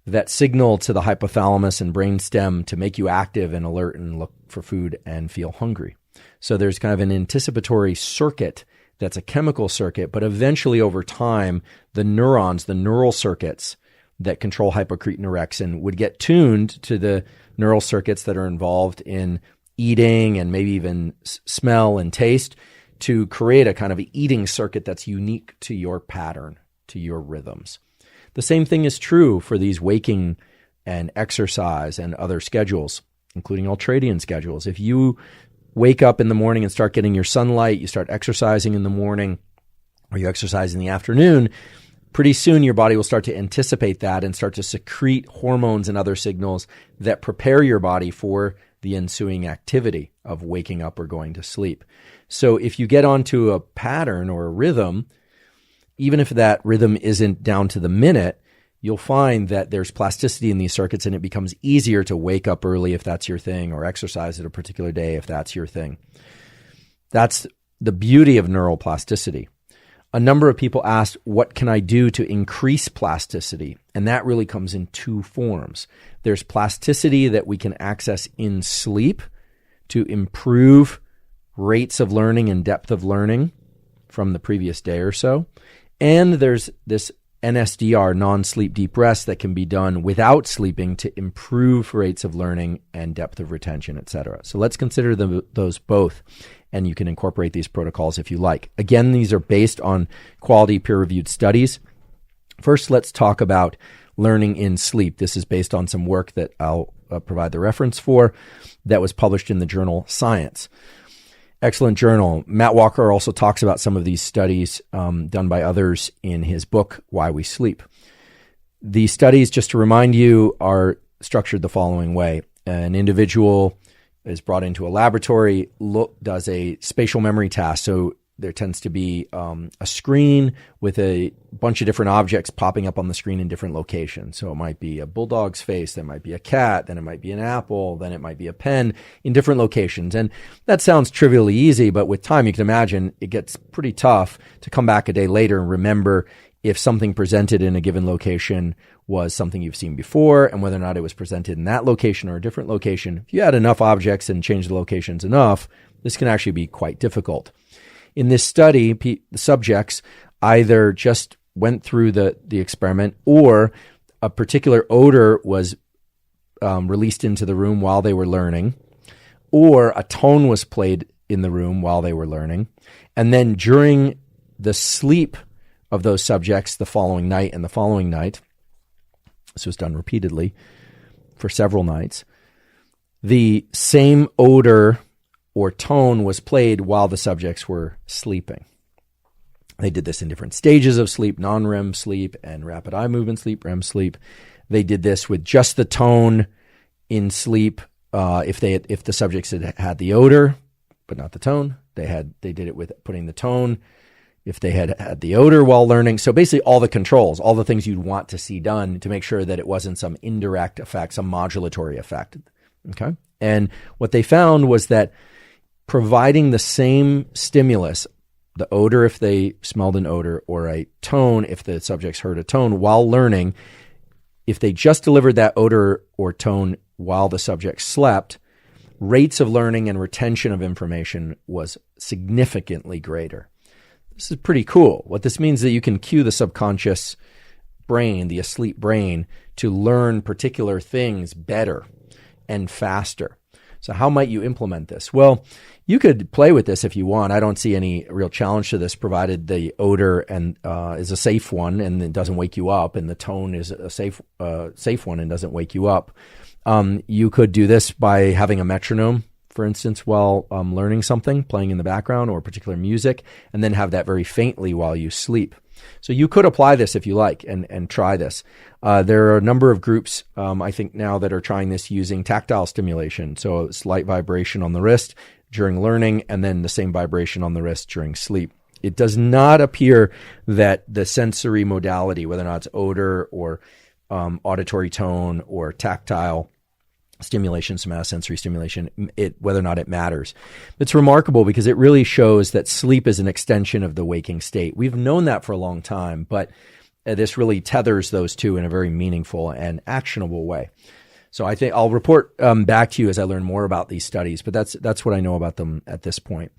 that signal to the hypothalamus and brainstem to make you active and alert and look for food and feel hungry. So there's kind of an anticipatory circuit that's a chemical circuit, but eventually over time, the neurons, the neural circuits that control hypocretin-orexin would get tuned to the neural circuits that are involved in eating and maybe even smell and taste, to create a kind of eating circuit that's unique to your pattern, to your rhythms. The same thing is true for these waking and exercise and other schedules, including ultradian schedules. If you wake up in the morning and start getting your sunlight, you start exercising in the morning, or you exercise in the afternoon, pretty soon your body will start to anticipate that and start to secrete hormones and other signals that prepare your body for the ensuing activity of waking up or going to sleep. So if you get onto a pattern or a rhythm, even if that rhythm isn't down to the minute, you'll find that there's plasticity in these circuits, and it becomes easier to wake up early if that's your thing, or exercise at a particular day if that's your thing. That's the beauty of neuroplasticity. A number of people asked, what can I do to increase plasticity? And that really comes in 2 forms. There's plasticity that we can access in sleep to improve rates of learning and depth of learning from the previous day or so. And there's this NSDR, non-sleep deep rest, that can be done without sleeping to improve rates of learning and depth of retention, etc. So let's consider those both, and you can incorporate these protocols if you like. Again, these are based on quality peer-reviewed studies. First, let's talk about learning in sleep. This is based on some work that I'll provide the reference for that was published in the journal Science. Excellent journal. Matt Walker also talks about some of these studies done by others in his book, Why We Sleep. The studies, just to remind you, are structured the following way. An individual is brought into a laboratory, does a spatial memory task. So there tends to be a screen with a bunch of different objects popping up on the screen in different locations. So it might be a bulldog's face, then it might be a cat, then it might be an apple, then it might be a pen in different locations. And that sounds trivially easy, but with time, you can imagine it gets pretty tough to come back a day later and remember if something presented in a given location was something you've seen before, and whether or not it was presented in that location or a different location. If you add enough objects and change the locations enough, this can actually be quite difficult. In this study, the subjects either just went through the experiment, or a particular odor was released into the room while they were learning, or a tone was played in the room while they were learning. And then during the sleep of those subjects the following night and the following night, this was done repeatedly for several nights, the same odor or tone was played while the subjects were sleeping. They did this in different stages of sleep, non-REM sleep and rapid eye movement sleep, REM sleep. They did this with just the tone in sleep. If the subjects had the odor, but not the tone, they did it with putting the tone. If they had the odor while learning. So basically all the controls, all the things you'd want to see done to make sure that it wasn't some indirect effect, some modulatory effect. Okay. And what they found was that providing the same stimulus, the odor if they smelled an odor, or a tone if the subjects heard a tone while learning, if they just delivered that odor or tone while the subject slept, rates of learning and retention of information was significantly greater. This is pretty cool. What this means is that you can cue the subconscious brain, the asleep brain, to learn particular things better and faster. So how might you implement this? Well, you could play with this if you want. I don't see any real challenge to this, provided the odor and is a safe one and it doesn't wake you up, and the tone is a safe one and doesn't wake you up. You could do this by having a metronome, for instance, while learning something, playing in the background, or particular music, and then have that very faintly while you sleep. So you could apply this if you like and try this. There are a number of groups, I think now, that are trying this using tactile stimulation. So slight vibration on the wrist during learning, and then the same vibration on the wrist during sleep. It does not appear that the sensory modality, whether or not it's odor or auditory tone or tactile stimulation, somatosensory stimulation, whether or not it matters. It's remarkable because it really shows that sleep is an extension of the waking state. We've known that for a long time, but this really tethers those two in a very meaningful and actionable way. So I think I'll report back to you as I learn more about these studies, but that's what I know about them at this point.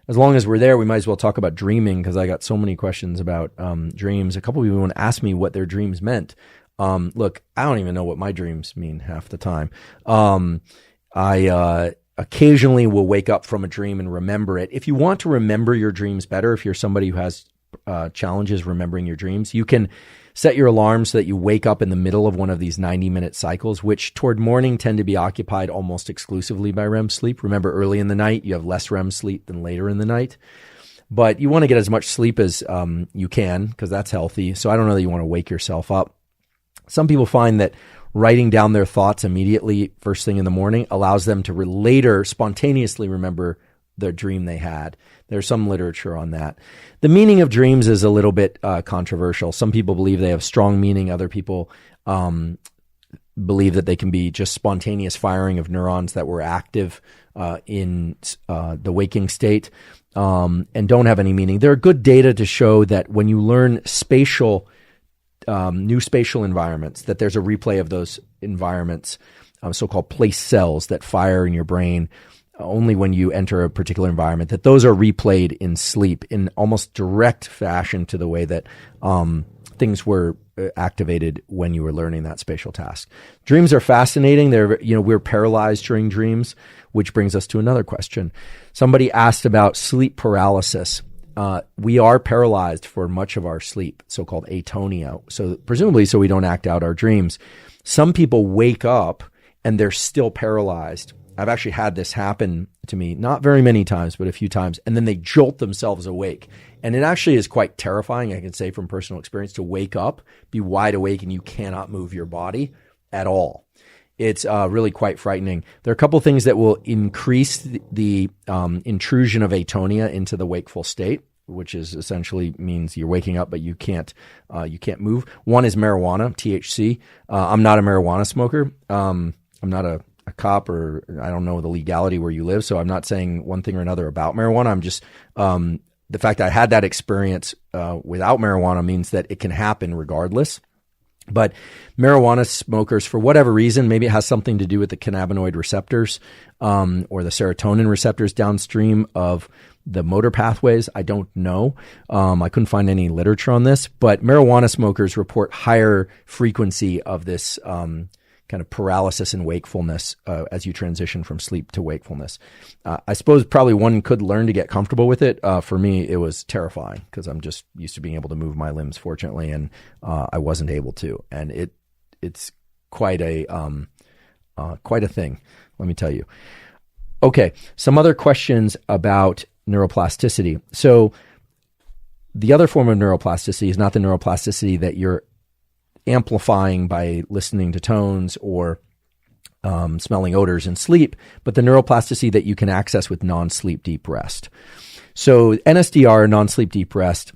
As long as we're there, we might as well talk about dreaming, because I got so many questions about dreams. A couple of people want to ask me what their dreams meant. Look, I don't even know what my dreams mean half the time. I occasionally will wake up from a dream and remember it. If you want to remember your dreams better, if you're somebody who has challenges remembering your dreams, you can set your alarm so that you wake up in the middle of one of these 90-minute cycles, which toward morning tend to be occupied almost exclusively by REM sleep. Remember, early in the night, you have less REM sleep than later in the night. But you want to get as much sleep as you can, because that's healthy. So I don't know that you want to wake yourself up. Some people find that writing down their thoughts immediately first thing in the morning allows them to later spontaneously remember the dream they had. There's some literature on that. The meaning of dreams is a little bit controversial. Some people believe they have strong meaning. Other people believe that they can be just spontaneous firing of neurons that were active in the waking state and don't have any meaning. There are good data to show that when you learn new spatial environments, that there's a replay of those environments, so-called place cells that fire in your brain only when you enter a particular environment, that those are replayed in sleep in almost direct fashion to the way that things were activated when you were learning that spatial task. Dreams are fascinating. We're paralyzed during dreams, which brings us to another question. Somebody asked about sleep paralysis. We are paralyzed for much of our sleep, so-called atonia. So presumably, so we don't act out our dreams. Some people wake up and they're still paralyzed. I've actually had this happen to me, not very many times, but a few times, and then they jolt themselves awake. And it actually is quite terrifying, I can say from personal experience, to wake up, be wide awake, and you cannot move your body at all. It's really quite frightening. There are a couple of things that will increase the intrusion of atonia into the wakeful state, which is essentially means you're waking up, but you can't move. One is marijuana, THC. I'm not a marijuana smoker. I'm not a cop, or I don't know the legality where you live, so I'm not saying one thing or another about marijuana. I'm just the fact that I had that experience without marijuana means that it can happen regardless. But marijuana smokers, for whatever reason, maybe it has something to do with the cannabinoid receptors or the serotonin receptors downstream of the motor pathways. I don't know. I couldn't find any literature on this, but marijuana smokers report higher frequency of this kind of paralysis and wakefulness as you transition from sleep to wakefulness. I suppose probably one could learn to get comfortable with it. For me, it was terrifying because I'm just used to being able to move my limbs, fortunately, and I wasn't able to. And it's quite a thing, let me tell you. Okay, some other questions about neuroplasticity. So the other form of neuroplasticity is not the neuroplasticity that you're amplifying by listening to tones or smelling odors in sleep, but the neuroplasticity that you can access with non-sleep deep rest. So NSDR, non-sleep deep rest,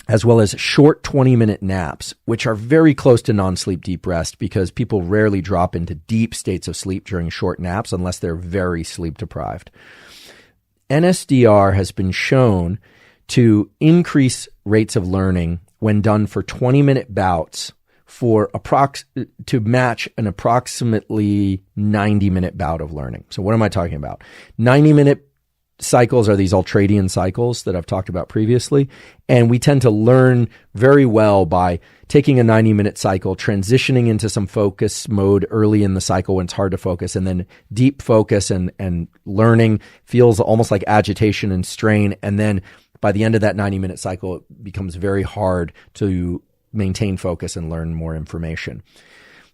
as well as short 20-minute naps, which are very close to non-sleep deep rest because people rarely drop into deep states of sleep during short naps unless they're very sleep deprived. NSDR has been shown to increase rates of learning when done for 20-minute bouts to match an approximately 90-minute bout of learning. So what am I talking about? 90-minute cycles are these ultradian cycles that I've talked about previously, and we tend to learn very well by taking a 90-minute cycle, transitioning into some focus mode early in the cycle when it's hard to focus, and then deep focus and learning feels almost like agitation and strain, and then by the end of that 90-minute cycle, it becomes very hard to maintain focus and learn more information.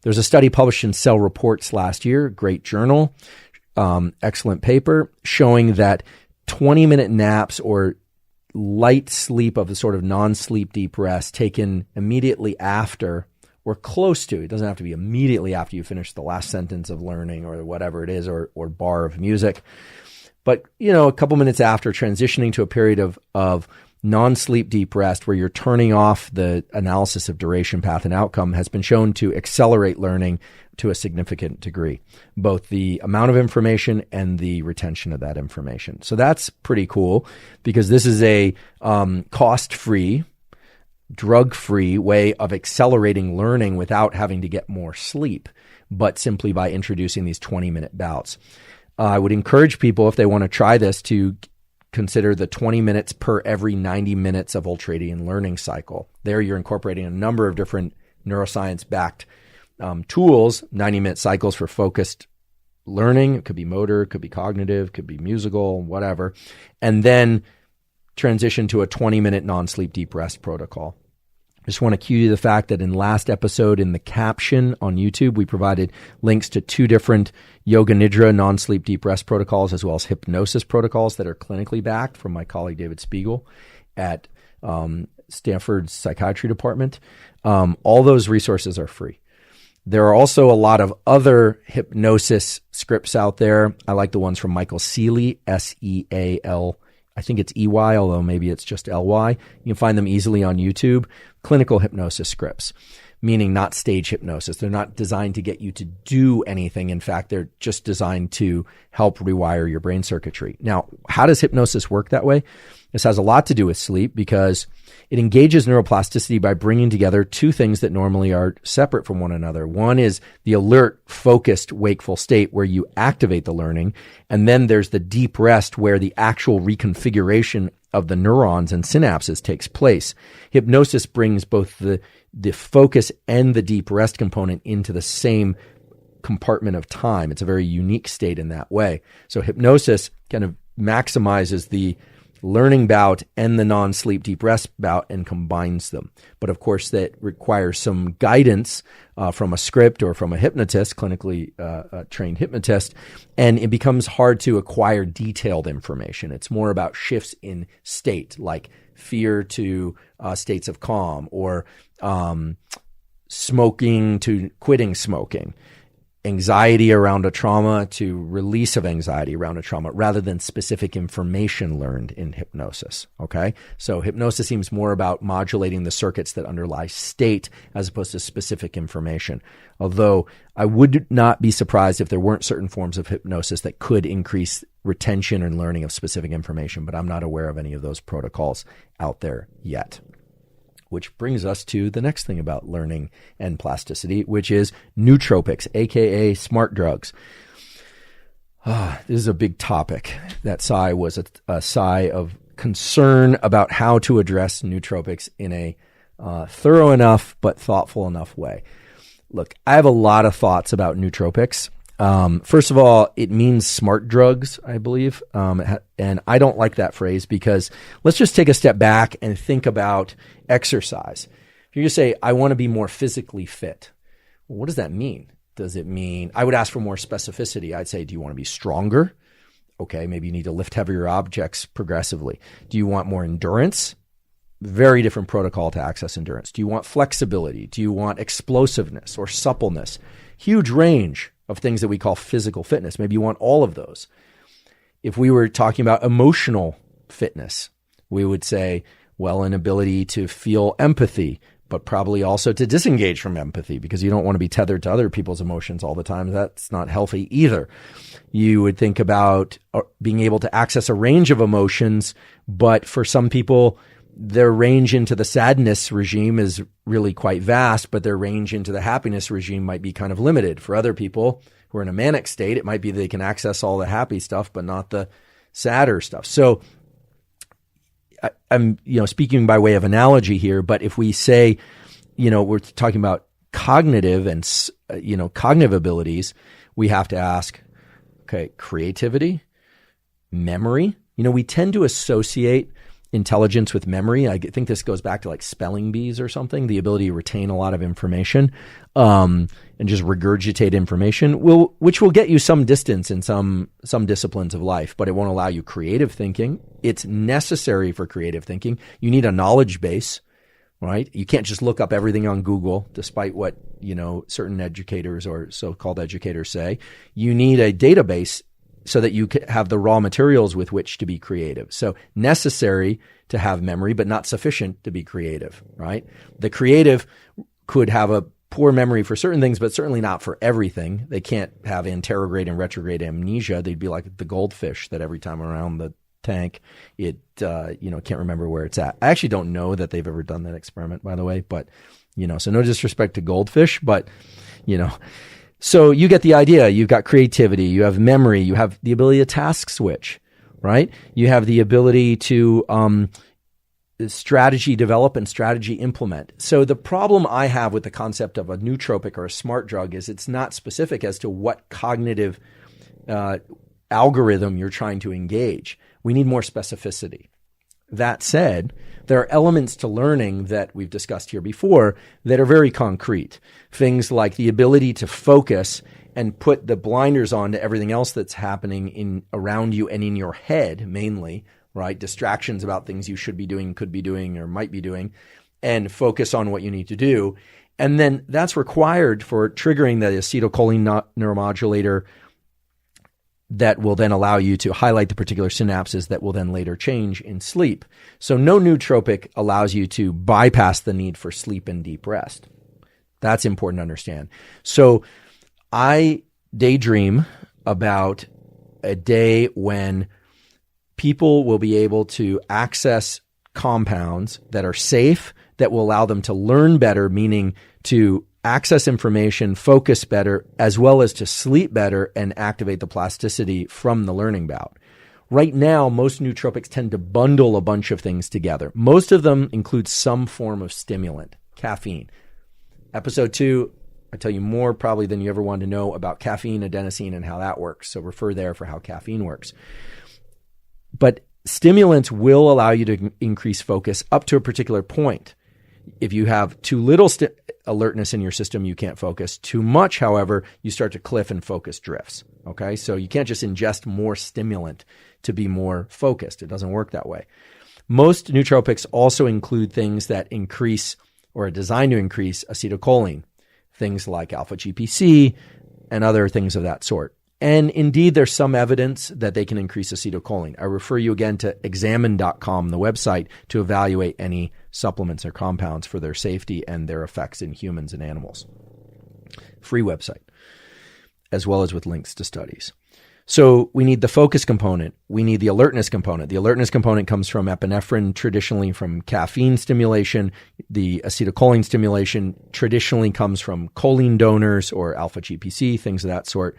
There's a study published in Cell Reports last year, great journal, excellent paper, showing that 20-minute naps or light sleep of the sort of non-sleep deep rest taken immediately after or close to, it doesn't have to be immediately after you finish the last sentence of learning or whatever it is, or bar of music, but a couple minutes after, transitioning to a period of non-sleep deep rest where you're turning off the analysis of duration, path, and outcome has been shown to accelerate learning to a significant degree, both the amount of information and the retention of that information. So that's pretty cool because this is a cost-free, drug-free way of accelerating learning without having to get more sleep, but simply by introducing these 20-minute bouts. I would encourage people, if they want to try this, to consider the 20 minutes per every 90 minutes of ultradian learning cycle. There you're incorporating a number of different neuroscience-backed tools, 90-minute cycles for focused learning. It could be motor, it could be cognitive, it could be musical, whatever. And then transition to a 20-minute non-sleep deep rest protocol. I just want to cue you the fact that in last episode in the caption on YouTube, we provided links to 2 different Yoga Nidra non-sleep deep rest protocols as well as hypnosis protocols that are clinically backed from my colleague David Spiegel at Stanford's psychiatry department. All those resources are free. There are also a lot of other hypnosis scripts out there. I like the ones from Michael Sealey, S-E-A-L, I think it's E-Y, although maybe it's just L-Y. You can find them easily on YouTube. Clinical hypnosis scripts, meaning not stage hypnosis. They're not designed to get you to do anything. In fact, they're just designed to help rewire your brain circuitry. Now, how does hypnosis work that way? This has a lot to do with sleep because it engages neuroplasticity by bringing together 2 things that normally are separate from one another. One is the alert, focused, wakeful state where you activate the learning. And then there's the deep rest where the actual reconfiguration of the neurons and synapses takes place. Hypnosis brings both the focus and the deep rest component into the same compartment of time. It's a very unique state in that way. So hypnosis kind of maximizes the learning bout and the non-sleep deep rest bout and combines them. But of course, that requires some guidance from a script or from a hypnotist, clinically trained hypnotist, and it becomes hard to acquire detailed information. It's more about shifts in state, like fear to states of calm, or smoking to quitting smoking, anxiety around a trauma to release of anxiety around a trauma, rather than specific information learned in hypnosis. Okay. So hypnosis seems more about modulating the circuits that underlie state as opposed to specific information. Although I would not be surprised if there weren't certain forms of hypnosis that could increase retention and learning of specific information, but I'm not aware of any of those protocols out there yet. Which brings us to the next thing about learning and plasticity, which is nootropics, aka smart drugs. This is a big topic. That sigh was a sigh of concern about how to address nootropics in a thorough enough but thoughtful enough way. Look, I have a lot of thoughts about nootropics. First of all, it means smart drugs, I believe. And I don't like that phrase because let's just take a step back and think about exercise. If you just say, I want to be more physically fit, well, what does that mean? Does it mean, I would ask for more specificity. I'd say, do you want to be stronger? Okay, maybe you need to lift heavier objects progressively. Do you want more endurance? Very different protocol to access endurance. Do you want flexibility? Do you want explosiveness or suppleness? Huge range of things that we call physical fitness. Maybe you want all of those. If we were talking about emotional fitness, we would say, well, an ability to feel empathy, but probably also to disengage from empathy because you don't want to be tethered to other people's emotions all the time. That's not healthy either. You would think about being able to access a range of emotions, but for some people, their range into the sadness regime is really quite vast, but their range into the happiness regime might be kind of limited. For other people who are in a manic state, it might be they can access all the happy stuff, but not the sadder stuff. So I'm, speaking by way of analogy here, but if we say, we're talking about cognitive and, cognitive abilities, we have to ask, okay, creativity, memory. We tend to associate intelligence with memory. I think this goes back to like spelling bees or something, the ability to retain a lot of information, and just regurgitate information, which will get you some distance in some disciplines of life, but it won't allow you creative thinking. It's necessary for creative thinking. You need a knowledge base, right? You can't just look up everything on Google, despite what, certain educators or so-called educators say. You need a database so that you have the raw materials with which to be creative. So necessary to have memory, but not sufficient to be creative, right? The creative could have a poor memory for certain things, but certainly not for everything. They can't have anterograde and retrograde amnesia. They'd be like the goldfish that every time around the tank, it, can't remember where it's at. I actually don't know that they've ever done that experiment, by the way, but, so no disrespect to goldfish, but, so you get the idea. You've got creativity, you have memory, you have the ability to task switch, right? You have the ability to strategy develop and strategy implement. So the problem I have with the concept of a nootropic or a smart drug is it's not specific as to what cognitive algorithm you're trying to engage. We need more specificity. That said, there are elements to learning that we've discussed here before that are very concrete. Things like the ability to focus and put the blinders on to everything else that's happening around you and in your head mainly, right? Distractions about things you should be doing, could be doing, or might be doing, and focus on what you need to do. And then that's required for triggering the acetylcholine neuromodulator that will then allow you to highlight the particular synapses that will then later change in sleep. So no nootropic allows you to bypass the need for sleep and deep rest. That's important to understand. So I daydream about a day when people will be able to access compounds that are safe, that will allow them to learn better, meaning to access information, focus better, as well as to sleep better and activate the plasticity from the learning bout. Right now, most nootropics tend to bundle a bunch of things together. Most of them include some form of stimulant, caffeine. Episode 2, I tell you more probably than you ever wanted to know about caffeine, adenosine, and how that works. So refer there for how caffeine works. But stimulants will allow you to increase focus up to a particular point. If you have too little alertness in your system, you can't focus. Too much, however, you start to cliff and focus drifts. Okay, so you can't just ingest more stimulant to be more focused. It doesn't work that way. Most nootropics also include things that increase or are designed to increase acetylcholine, things like alpha-GPC and other things of that sort. And indeed, there's some evidence that they can increase acetylcholine. I refer you again to examine.com, the website, to evaluate any supplements or compounds for their safety and their effects in humans and animals. Free website, as well as with links to studies. So we need the focus component. We need the alertness component. The alertness component comes from epinephrine, traditionally from caffeine stimulation. The acetylcholine stimulation traditionally comes from choline donors or alpha-GPC, things of that sort.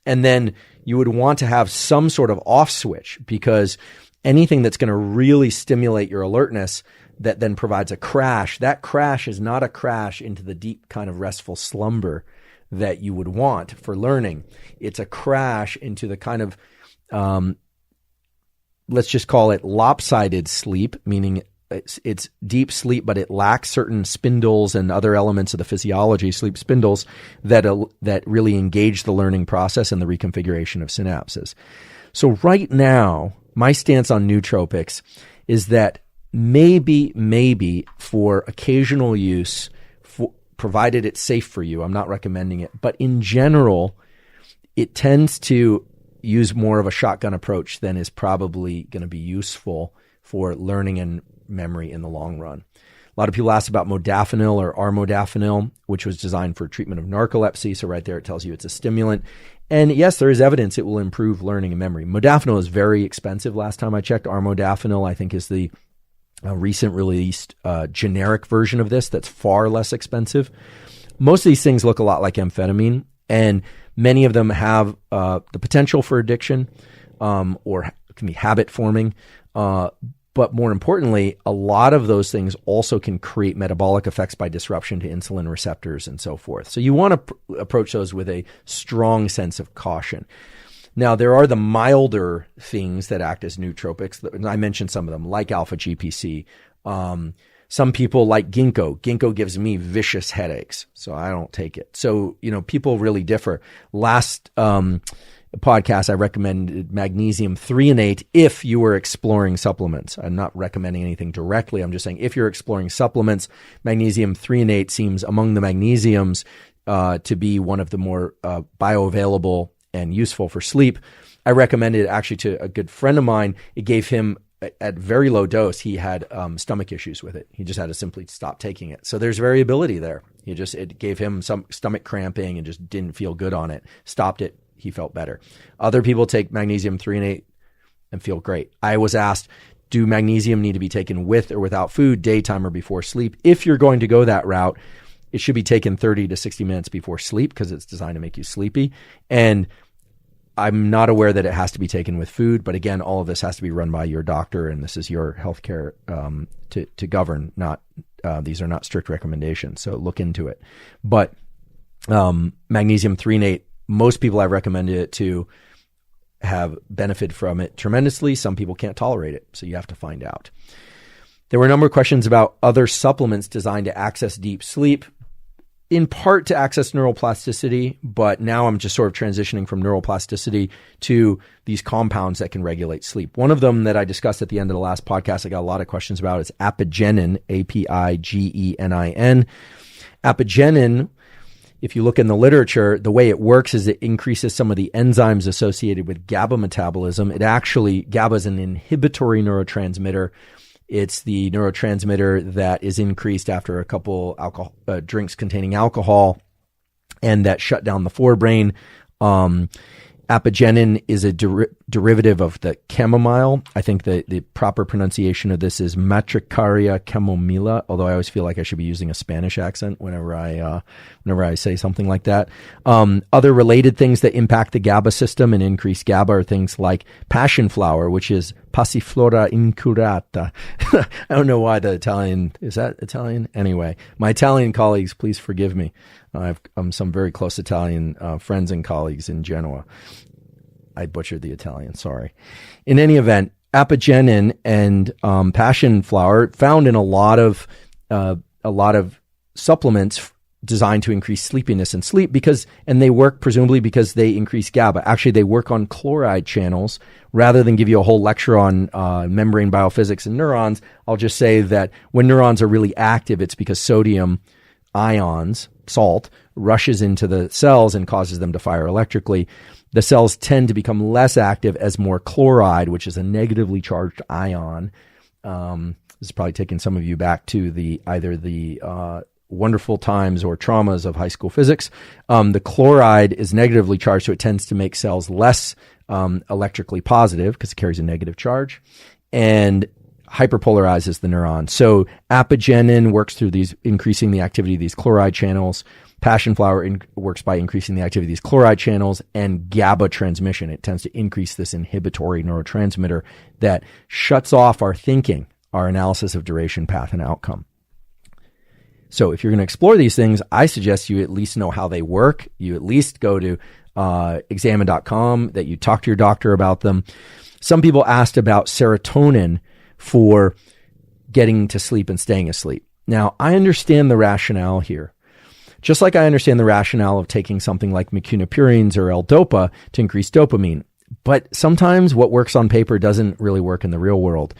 And then you would want to have some sort of off switch, because anything that's going to really stimulate your alertness that then provides a crash. That crash is not a crash into the deep kind of restful slumber that you would want for learning. It's a crash into the kind of, let's just call it lopsided sleep, meaning it's deep sleep, but it lacks certain spindles and other elements of the physiology, sleep spindles, that really engage the learning process and the reconfiguration of synapses. So right now, my stance on nootropics is that maybe for occasional use, provided it's safe for you, I'm not recommending it, but in general, it tends to use more of a shotgun approach than is probably going to be useful for learning and memory in the long run. A lot of people ask about modafinil or armodafinil, which was designed for treatment of narcolepsy. So right there, it tells you it's a stimulant. And yes, there is evidence it will improve learning and memory. Modafinil is very expensive. Last time I checked, armodafinil, I think, is the recent released generic version of this that's far less expensive. Most of these things look a lot like amphetamine, and many of them have the potential for addiction or can be habit forming. But more importantly, a lot of those things also can create metabolic effects by disruption to insulin receptors and so forth. So you want to approach those with a strong sense of caution. Now, there are the milder things that act as nootropics. I mentioned some of them, like alpha-GPC. Some people like ginkgo. Ginkgo gives me vicious headaches, so I don't take it. So, people really differ. Last podcast, I recommended magnesium threonate if you were exploring supplements. I'm not recommending anything directly. I'm just saying if you're exploring supplements, magnesium threonate seems among the magnesiums to be one of the more bioavailable and useful for sleep. I recommended it actually to a good friend of mine. It gave him, at very low dose, he had stomach issues with it. He just had to simply stop taking it. So there's variability there. It gave him some stomach cramping and just didn't feel good on it. Stopped it. He felt better. Other people take magnesium threonate and feel great. I was asked, do magnesium need to be taken with or without food, daytime or before sleep? If you're going to go that route, it should be taken 30 to 60 minutes before sleep because it's designed to make you sleepy. And I'm not aware that it has to be taken with food, but again, all of this has to be run by your doctor, and this is your healthcare to govern. These are not strict recommendations, so look into it. But magnesium threonate, most people I've recommended it to have benefited from it tremendously. Some people can't tolerate it, so you have to find out. There were a number of questions about other supplements designed to access deep sleep, in part to access neuroplasticity, but now I'm just sort of transitioning from neuroplasticity to these compounds that can regulate sleep. One of them that I discussed at the end of the last podcast, I got a lot of questions about, is Apigenin, Apigenin. Apigenin, if you look in the literature, the way it works is it increases some of the enzymes associated with GABA metabolism. GABA is an inhibitory neurotransmitter. It's the neurotransmitter that is increased after a couple drinks containing alcohol, and that shut down the forebrain. Apigenin is a derivative of the chamomile. I think the proper pronunciation of this is Matricaria chamomilla, although I always feel like I should be using a Spanish accent whenever I say something like that. Other related things that impact the GABA system and increase GABA are things like passion flower, which is Passiflora incurata. I don't know why the Italian, is that Italian? Anyway, my Italian colleagues, please forgive me. I have some very close Italian friends and colleagues in Genoa. I butchered the Italian, sorry. In any event, Apigenin and passion flower found in a lot of supplements designed to increase sleepiness and sleep and they work presumably because they increase GABA. Actually, they work on chloride channels. Rather than give you a whole lecture on membrane biophysics and neurons, I'll just say that when neurons are really active, it's because sodium ions, salt, rushes into the cells and causes them to fire electrically. The cells tend to become less active as more chloride, which is a negatively charged ion. This is probably taking some of you back to either the wonderful times or traumas of high school physics. The chloride is negatively charged, so it tends to make cells less electrically positive because it carries a negative charge, and hyperpolarizes the neuron. So Apigenin works through increasing the activity of these chloride channels. Passion flower works by increasing the activity of these chloride channels, and GABA transmission. It tends to increase this inhibitory neurotransmitter that shuts off our thinking. our analysis of duration, path, and outcome. So if you're going to explore these things, I suggest you at least know how they work. You at least go to examine.com, that you talk to your doctor about them. Some people asked about serotonin for getting to sleep and staying asleep. Now, I understand the rationale here. Just like I understand the rationale of taking something like mecunapurines or L-Dopa to increase dopamine. But sometimes what works on paper doesn't really work in the real world.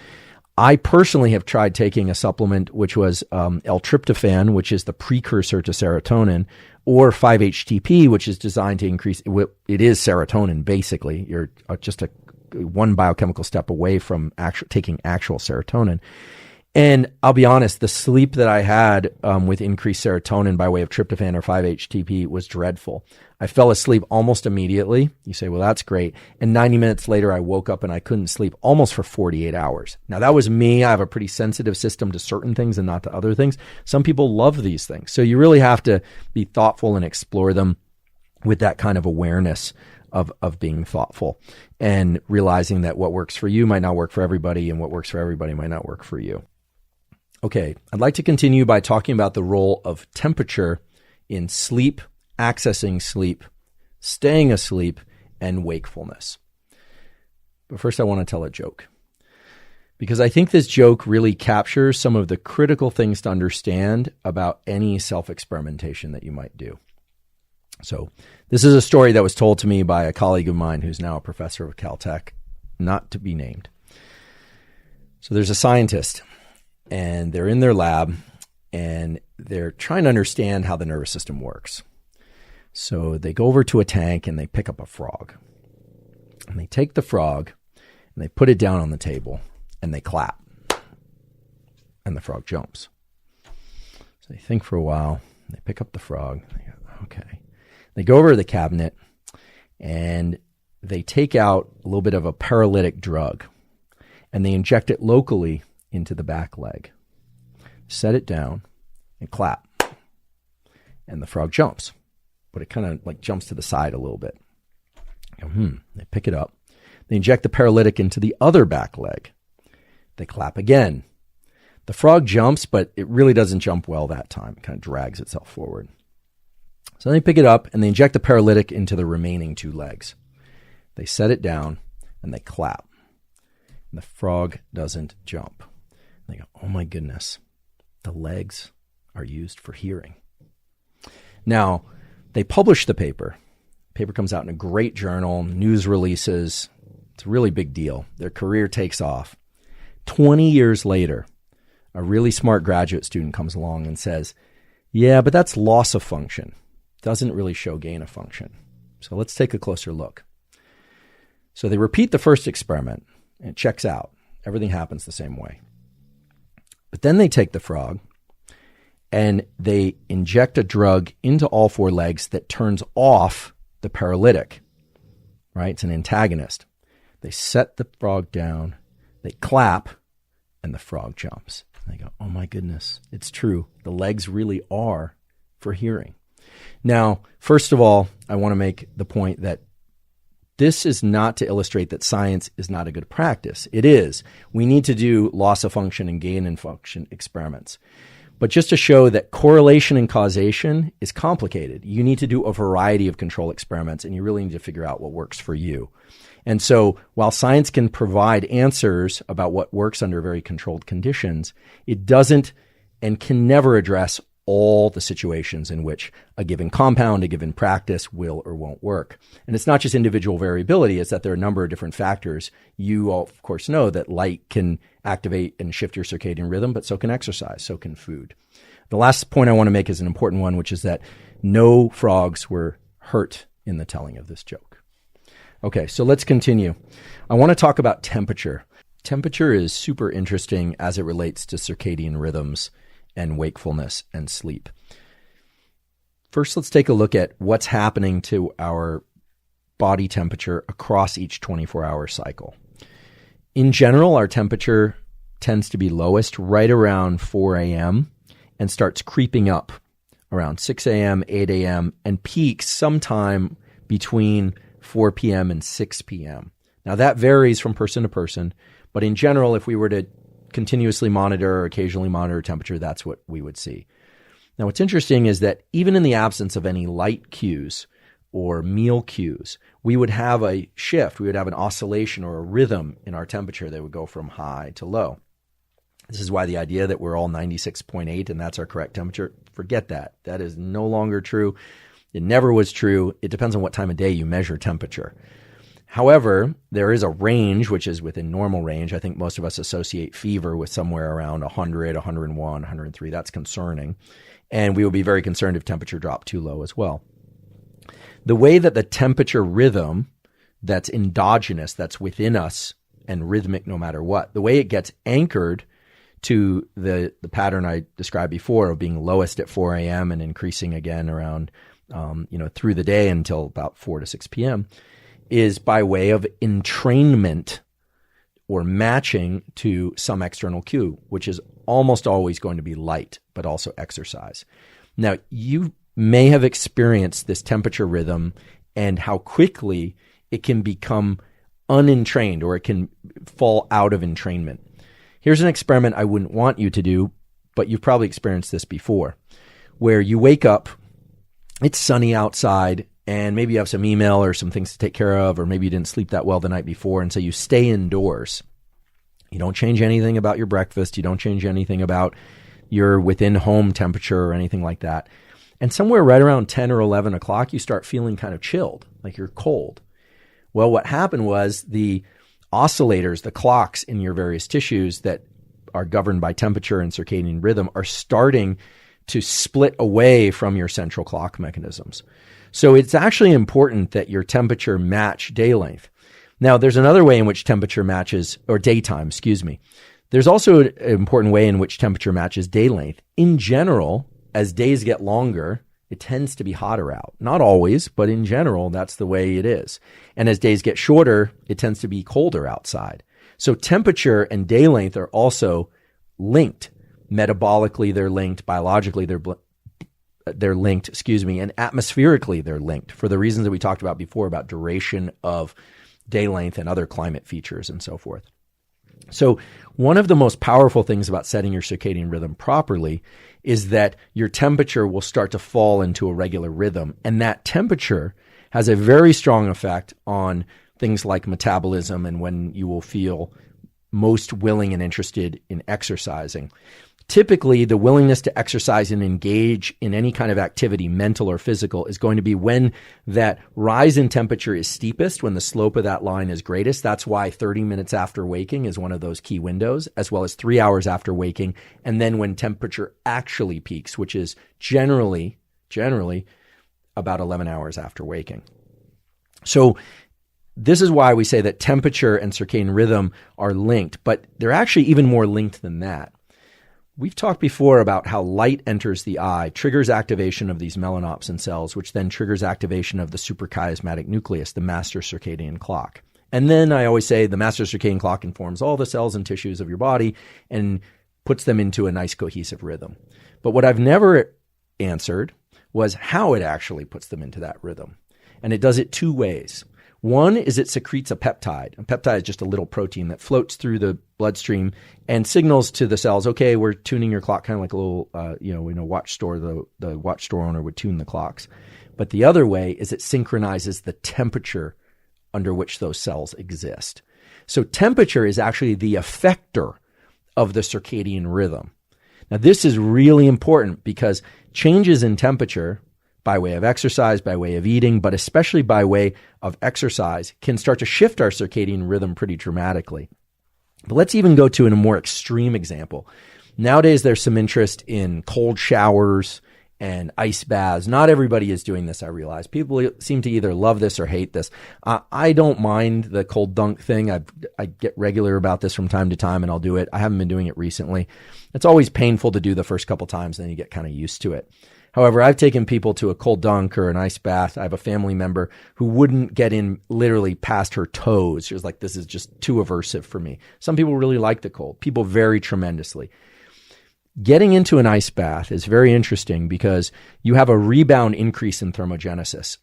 I personally have tried taking a supplement which was L-tryptophan, which is the precursor to serotonin, or 5-HTP, which is designed to increase, it is serotonin, basically. You're just one biochemical step away from taking actual serotonin. And I'll be honest, the sleep that I had with increased serotonin by way of tryptophan or 5-HTP was dreadful. I fell asleep almost immediately. You say, well, that's great. And 90 minutes later, I woke up and I couldn't sleep almost for 48 hours. Now, that was me. I have a pretty sensitive system to certain things and not to other things. Some people love these things. So you really have to be thoughtful and explore them with that kind of awareness of being thoughtful and realizing that what works for you might not work for everybody, and what works for everybody might not work for you. Okay, I'd like to continue by talking about the role of temperature in sleep, accessing sleep, staying asleep, and wakefulness. But first, I want to tell a joke, because I think this joke really captures some of the critical things to understand about any self-experimentation that you might do. So this is a story that was told to me by a colleague of mine who's now a professor of Caltech, not to be named. So there's a scientist, and they're in their lab, and they're trying to understand how the nervous system works. So they go over to a tank, and they pick up a frog. And they take the frog, and they put it down on the table, and they clap. And the frog jumps. So they think for a while. They pick up the frog. They go, okay. They go over to the cabinet, and they take out a little bit of a paralytic drug, and they inject it locally into the back leg, set it down, and clap. And the frog jumps, but it kind of like jumps to the side a little bit. They pick it up. They inject the paralytic into the other back leg. They clap again. The frog jumps, but it really doesn't jump well that time. It kind of drags itself forward. So they pick it up, and they inject the paralytic into the remaining two legs. They set it down, and they clap. And the frog doesn't jump. They go, oh my goodness, the legs are used for hearing. Now, they publish the paper. The paper comes out in a great journal, news releases. It's a really big deal. Their career takes off. 20 years later, a really smart graduate student comes along and says, yeah, but that's loss of function. Doesn't really show gain of function. So let's take a closer look. So they repeat the first experiment, and it checks out. Everything happens the same way. But then they take the frog and they inject a drug into all four legs that turns off the paralytic, right? It's an antagonist. They set the frog down, they clap, and the frog jumps. And they go, oh my goodness, it's true. The legs really are for hearing. Now, first of all, I want to make the point that this is not to illustrate that science is not a good practice. It is. We need to do loss of function and gain in function experiments. But just to show that correlation and causation is complicated. You need to do a variety of control experiments, and you really need to figure out what works for you. And so while science can provide answers about what works under very controlled conditions, it doesn't and can never address all the situations in which a given compound, a given practice will or won't work. And it's not just individual variability, it's that there are a number of different factors. You all, of course, know that light can activate and shift your circadian rhythm, but so can exercise, so can food. The last point I want to make is an important one, which is that no frogs were hurt in the telling of this joke. Okay, so let's continue. I want to talk about temperature. Temperature is super interesting as it relates to circadian rhythms and wakefulness and sleep. First, let's take a look at what's happening to our body temperature across each 24-hour cycle. In general, our temperature tends to be lowest right around 4 a.m. and starts creeping up around 6 a.m., 8 a.m., and peaks sometime between 4 p.m. and 6 p.m. Now, that varies from person to person, but in general, if we were to continuously monitor or occasionally monitor temperature, that's what we would see. Now, what's interesting is that even in the absence of any light cues or meal cues, we would have a shift. We would have an oscillation or a rhythm in our temperature that would go from high to low. This is why the idea that we're all 96.8 and that's our correct temperature, forget that. That is no longer true. It never was true. It depends on what time of day you measure temperature. However, there is a range, which is within normal range. I think most of us associate fever with somewhere around 100, 101, 103. That's concerning. And we would be very concerned if temperature dropped too low as well. The way that the temperature rhythm that's endogenous, that's within us and rhythmic no matter what, the way it gets anchored to the pattern I described before of being lowest at 4 a.m. and increasing again around, through the day until about 4 to 6 p.m., is by way of entrainment or matching to some external cue, which is almost always going to be light, but also exercise. Now, you may have experienced this temperature rhythm and how quickly it can become unentrained or it can fall out of entrainment. Here's an experiment I wouldn't want you to do, but you've probably experienced this before, where you wake up, it's sunny outside, and maybe you have some email or some things to take care of, or maybe you didn't sleep that well the night before, and so you stay indoors. You don't change anything about your breakfast. You don't change anything about your within home temperature or anything like that. And somewhere right around 10 or 11 o'clock, you start feeling kind of chilled, like you're cold. Well, what happened was the oscillators, the clocks in your various tissues that are governed by temperature and circadian rhythm are starting to split away from your central clock mechanisms. So it's actually important that your temperature match day length. Now, there's another way in which temperature matches, or daytime, There's also an important way in which temperature matches day length. In general, as days get longer, it tends to be hotter out. Not always, but in general, that's the way it is. And as days get shorter, it tends to be colder outside. So temperature and day length are also linked. Metabolically, they're linked. Biologically, they're linked, and atmospherically, they're linked for the reasons that we talked about before about duration of day length and other climate features and so forth. So one of the most powerful things about setting your circadian rhythm properly is that your temperature will start to fall into a regular rhythm. And that temperature has a very strong effect on things like metabolism and when you will feel most willing and interested in exercising. Typically, the willingness to exercise and engage in any kind of activity, mental or physical, is going to be when that rise in temperature is steepest, when the slope of that line is greatest. That's why 30 minutes after waking is one of those key windows, as well as 3 hours after waking, and then when temperature actually peaks, which is generally about 11 hours after waking. So this is why we say that temperature and circadian rhythm are linked, but they're actually even more linked than that. We've talked before about how light enters the eye, triggers activation of these melanopsin cells, which then triggers activation of the suprachiasmatic nucleus, the master circadian clock. And then I always say the master circadian clock informs all the cells and tissues of your body and puts them into a nice cohesive rhythm. But what I've never answered was how it actually puts them into that rhythm. And it does it two ways. One is it secretes a peptide. A peptide is just a little protein that floats through the bloodstream and signals to the cells, okay, we're tuning your clock, kind of like a little, in a watch store, the watch store owner would tune the clocks. But the other way is it synchronizes the temperature under which those cells exist. So temperature is actually the effector of the circadian rhythm. Now, this is really important because changes in temperature by way of exercise, by way of eating, but especially by way of exercise, can start to shift our circadian rhythm pretty dramatically. But let's even go to a more extreme example. Nowadays, there's some interest in cold showers and ice baths. Not everybody is doing this, I realize. People seem to either love this or hate this. I don't mind the cold dunk thing. I get regular about this from time to time, and I'll do it. I haven't been doing it recently. It's always painful to do the first couple times, then you get kind of used to it. However, I've taken people to a cold dunk or an ice bath. I have a family member who wouldn't get in literally past her toes. She was like, this is just too aversive for me. Some people really like the cold. People vary tremendously. Getting into an ice bath is very interesting because you have a rebound increase in thermogenesis.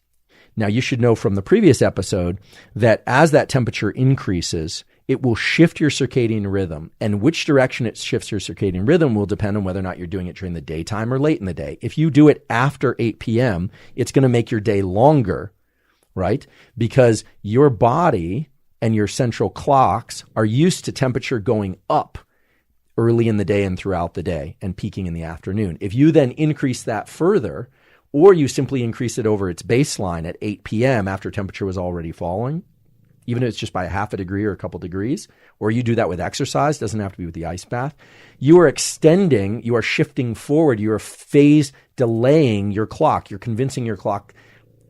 Now, you should know from the previous episode that as that temperature increases, it will shift your circadian rhythm. And which direction it shifts your circadian rhythm will depend on whether or not you're doing it during the daytime or late in the day. If you do it after 8 p.m., it's going to make your day longer, right? Because your body and your central clocks are used to temperature going up early in the day and throughout the day and peaking in the afternoon. If you then increase that further, or you simply increase it over its baseline at 8 p.m. after temperature was already falling, even if it's just by a half a degree or a couple degrees, or you do that with exercise, doesn't have to be with the ice bath, you are extending, you are shifting forward, you are phase delaying your clock. You're convincing your clock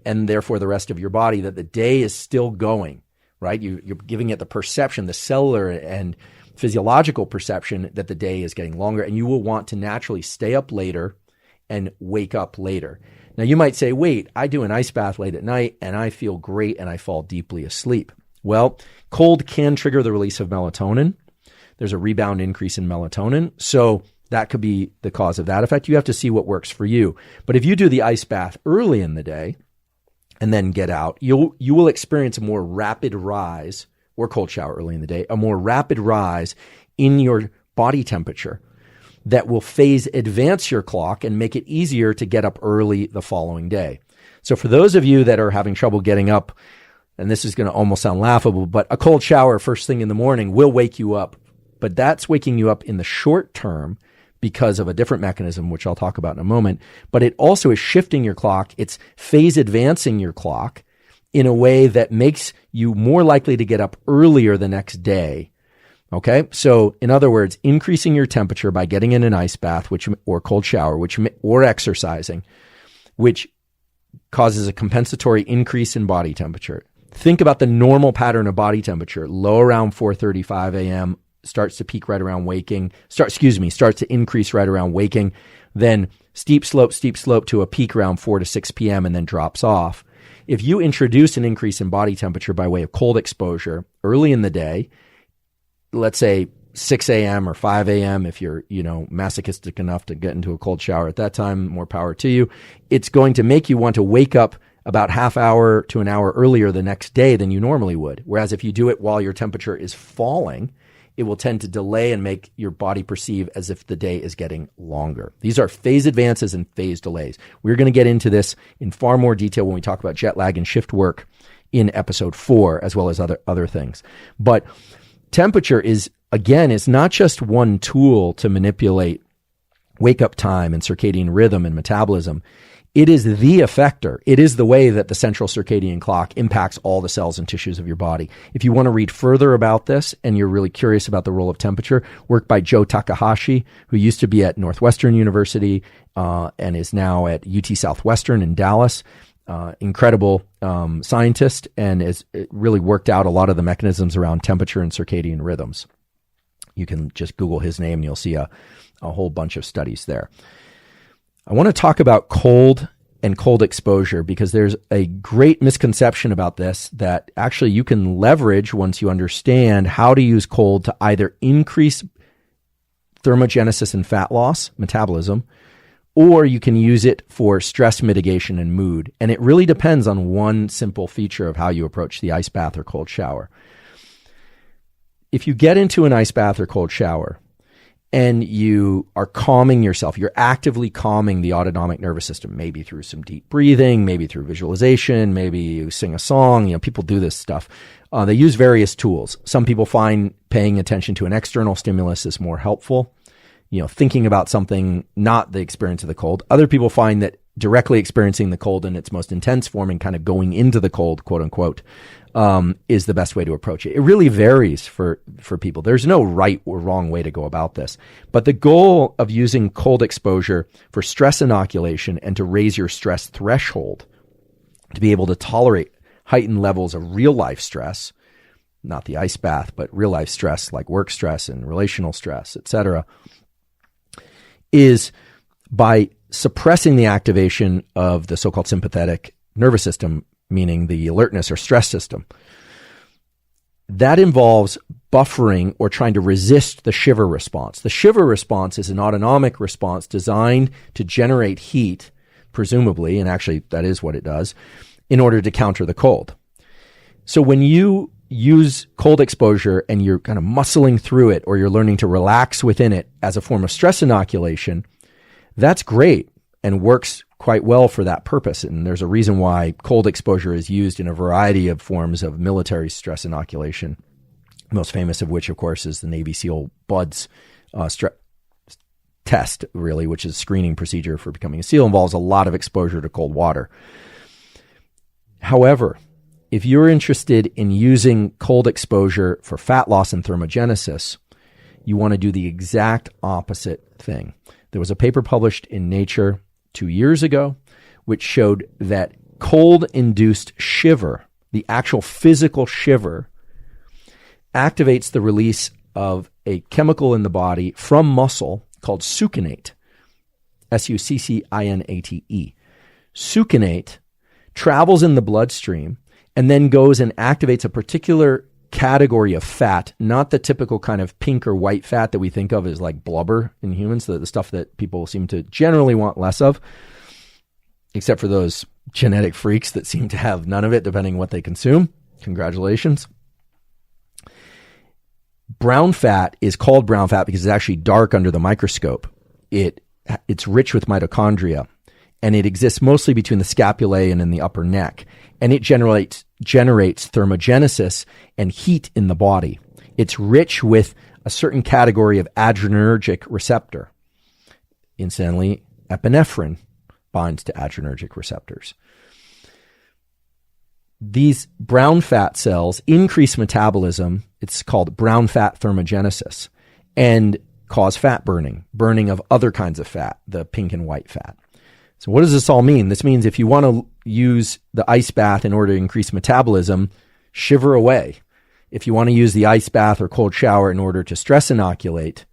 and therefore the rest of your body that the day is still going, right? You're giving it the perception, the cellular and physiological perception that the day is getting longer, and you will want to naturally stay up later and wake up later. Now you might say, wait, I do an ice bath late at night and I feel great and I fall deeply asleep. Well, cold can trigger the release of melatonin. There's a rebound increase in melatonin. So that could be the cause of that effect. You have to see what works for you. But if you do the ice bath early in the day and then get out, you will experience a more rapid rise, or cold shower early in the day, a more rapid rise in your body temperature that will phase advance your clock and make it easier to get up early the following day. So for those of you that are having trouble getting up, and this is going to almost sound laughable, but a cold shower first thing in the morning will wake you up. But that's waking you up in the short term because of a different mechanism, which I'll talk about in a moment. But it also is shifting your clock. It's phase advancing your clock in a way that makes you more likely to get up earlier the next day. Okay. So in other words, increasing your temperature by getting in an ice bath, or cold shower, or exercising, which causes a compensatory increase in body temperature. Think about the normal pattern of body temperature, low around 4:35 a.m., starts to peak right around waking, starts to increase right around waking, then steep slope to a peak around 4 to 6 p.m. and then drops off. If you introduce an increase in body temperature by way of cold exposure early in the day, let's say 6 a.m. or 5 a.m., if you're, masochistic enough to get into a cold shower at that time, more power to you, it's going to make you want to wake up about half hour to an hour earlier the next day than you normally would. Whereas if you do it while your temperature is falling, it will tend to delay and make your body perceive as if the day is getting longer. These are phase advances and phase delays. We're going to get into this in far more detail when we talk about jet lag and shift work in episode 4, as well as other things. But temperature is not just one tool to manipulate wake-up time and circadian rhythm and metabolism. It is the effector. It is the way that the central circadian clock impacts all the cells and tissues of your body. If you want to read further about this and you're really curious about the role of temperature, work by Joe Takahashi, who used to be at Northwestern University and is now at UT Southwestern in Dallas. Incredible scientist, and has really worked out a lot of the mechanisms around temperature and circadian rhythms. You can just Google his name and you'll see a whole bunch of studies there. I want to talk about cold and cold exposure because there's a great misconception about this that actually you can leverage once you understand how to use cold to either increase thermogenesis and fat loss, metabolism, or you can use it for stress mitigation and mood. And it really depends on one simple feature of how you approach the ice bath or cold shower. If you get into an ice bath or cold shower and you are calming yourself, you're actively calming the autonomic nervous system, maybe through some deep breathing, maybe through visualization, maybe you sing a song. People do this stuff. They use various tools. Some people find paying attention to an external stimulus is more helpful. Thinking about something, not the experience of the cold. Other people find that directly experiencing the cold in its most intense form and kind of going into the cold, quote unquote, is the best way to approach it. It really varies for people. There's no right or wrong way to go about this. But the goal of using cold exposure for stress inoculation and to raise your stress threshold, to be able to tolerate heightened levels of real life stress, not the ice bath, but real life stress like work stress and relational stress, etc., is by suppressing the activation of the so-called sympathetic nervous system, meaning the alertness or stress system. That involves buffering or trying to resist the shiver response. The shiver response is an autonomic response designed to generate heat, presumably, and actually that is what it does, in order to counter the cold. So when you use cold exposure and you're kind of muscling through it, or you're learning to relax within it as a form of stress inoculation, that's great and works quite well for that purpose. And there's a reason why cold exposure is used in a variety of forms of military stress inoculation, most famous of which, of course, is the Navy SEAL BUDS test, really, which is a screening procedure for becoming a SEAL, involves a lot of exposure to cold water. However, if you're interested in using cold exposure for fat loss and thermogenesis, you want to do the exact opposite thing. There was a paper published in Nature 2 years ago, which showed that cold-induced shiver, the actual physical shiver, activates the release of a chemical in the body from muscle called succinate, S-U-C-C-I-N-A-T-E. Succinate travels in the bloodstream and then goes and activates a particular category of fat, not the typical kind of pink or white fat that we think of as like blubber in humans, the stuff that people seem to generally want less of, except for those genetic freaks that seem to have none of it, depending on what they consume. Congratulations. Brown fat is called brown fat because it's actually dark under the microscope. It's rich with mitochondria, and it exists mostly between the scapulae and in the upper neck. And it generates thermogenesis and heat in the body. It's rich with a certain category of adrenergic receptor. Incidentally, epinephrine binds to adrenergic receptors. These brown fat cells increase metabolism. It's called brown fat thermogenesis, and cause fat burning of other kinds of fat, the pink and white fat. So what does this all mean? This means if you want to use the ice bath in order to increase metabolism, shiver away. If you want to use the ice bath or cold shower in order to stress inoculate,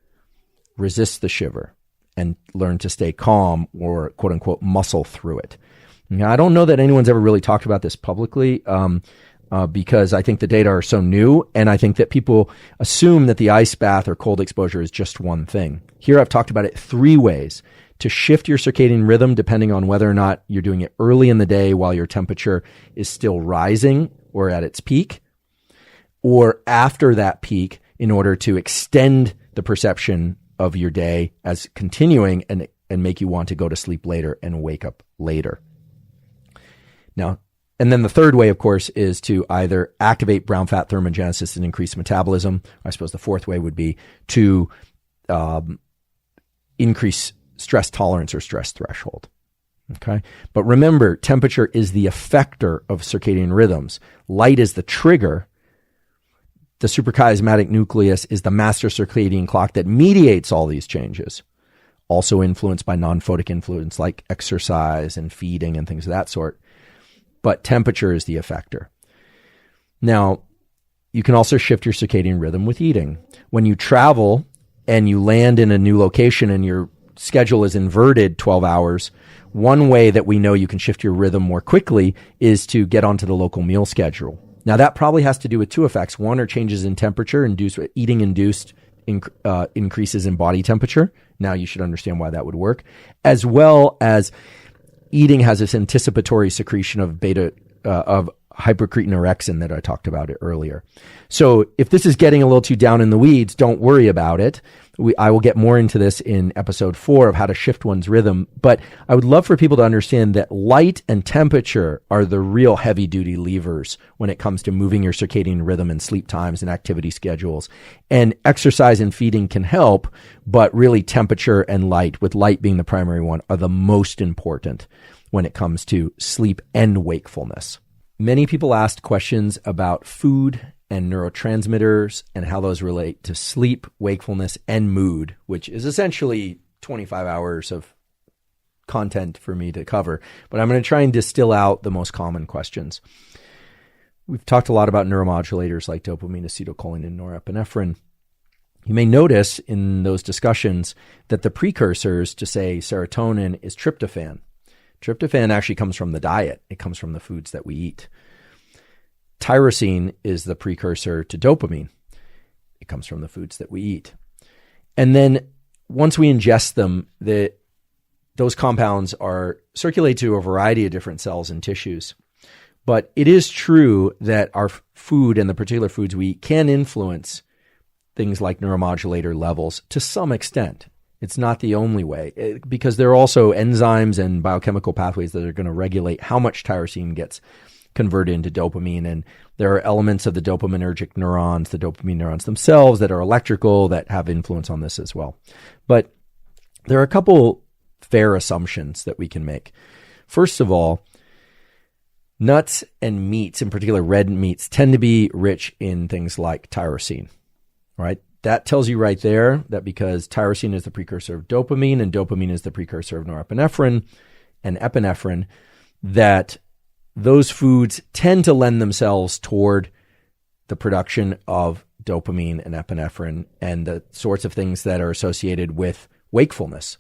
resist the shiver and learn to stay calm, or quote unquote muscle through it. Now, I don't know that anyone's ever really talked about this publicly because I think the data are so new, and I think that people assume that the ice bath or cold exposure is just one thing. Here I've talked about it 3 ways to shift your circadian rhythm depending on whether or not you're doing it early in the day while your temperature is still rising or at its peak, or after that peak in order to extend the perception of your day as continuing and make you want to go to sleep later and wake up later. Now, and then the third way, of course, is to either activate brown fat thermogenesis and increase metabolism. I suppose the fourth way would be to increase stress tolerance or stress threshold. Okay. But remember, temperature is the effector of circadian rhythms. Light is the trigger. The suprachiasmatic nucleus is the master circadian clock that mediates all these changes, also influenced by non-photic influence like exercise and feeding and things of that sort. But temperature is the effector. Now, you can also shift your circadian rhythm with eating. When you travel and you land in a new location and your schedule is inverted 12 hours, one way that we know you can shift your rhythm more quickly is to get onto the local meal schedule. Now, that probably has to do with 2 effects. One are changes in temperature, eating-induced increases in body temperature. Now you should understand why that would work, as well as eating has this anticipatory secretion of hypercretinorexin that I talked about it earlier. So if this is getting a little too down in the weeds, don't worry about it. I will get more into this in episode 4 of how to shift one's rhythm. But I would love for people to understand that light and temperature are the real heavy duty levers when it comes to moving your circadian rhythm and sleep times and activity schedules. And exercise and feeding can help, but really temperature and light, with light being the primary one, are the most important when it comes to sleep and wakefulness. Many people asked questions about food and neurotransmitters and how those relate to sleep, wakefulness, and mood, which is essentially 25 hours of content for me to cover. But I'm going to try and distill out the most common questions. We've talked a lot about neuromodulators like dopamine, acetylcholine, and norepinephrine. You may notice in those discussions that the precursors to, say, serotonin is tryptophan. Tryptophan actually comes from the diet. It comes from the foods that we eat. Tyrosine is the precursor to dopamine. It comes from the foods that we eat. And then once we ingest them, those compounds are circulated to a variety of different cells and tissues. But it is true that our food and the particular foods we eat can influence things like neuromodulator levels to some extent. It's not the only way, because there are also enzymes and biochemical pathways that are going to regulate how much tyrosine gets converted into dopamine. And there are elements of the dopaminergic neurons, the dopamine neurons themselves, that are electrical, that have influence on this as well. But there are a couple fair assumptions that we can make. First of all, nuts and meats, in particular red meats, tend to be rich in things like tyrosine, right? That tells you right there that because tyrosine is the precursor of dopamine and dopamine is the precursor of norepinephrine and epinephrine, that those foods tend to lend themselves toward the production of dopamine and epinephrine and the sorts of things that are associated with wakefulness.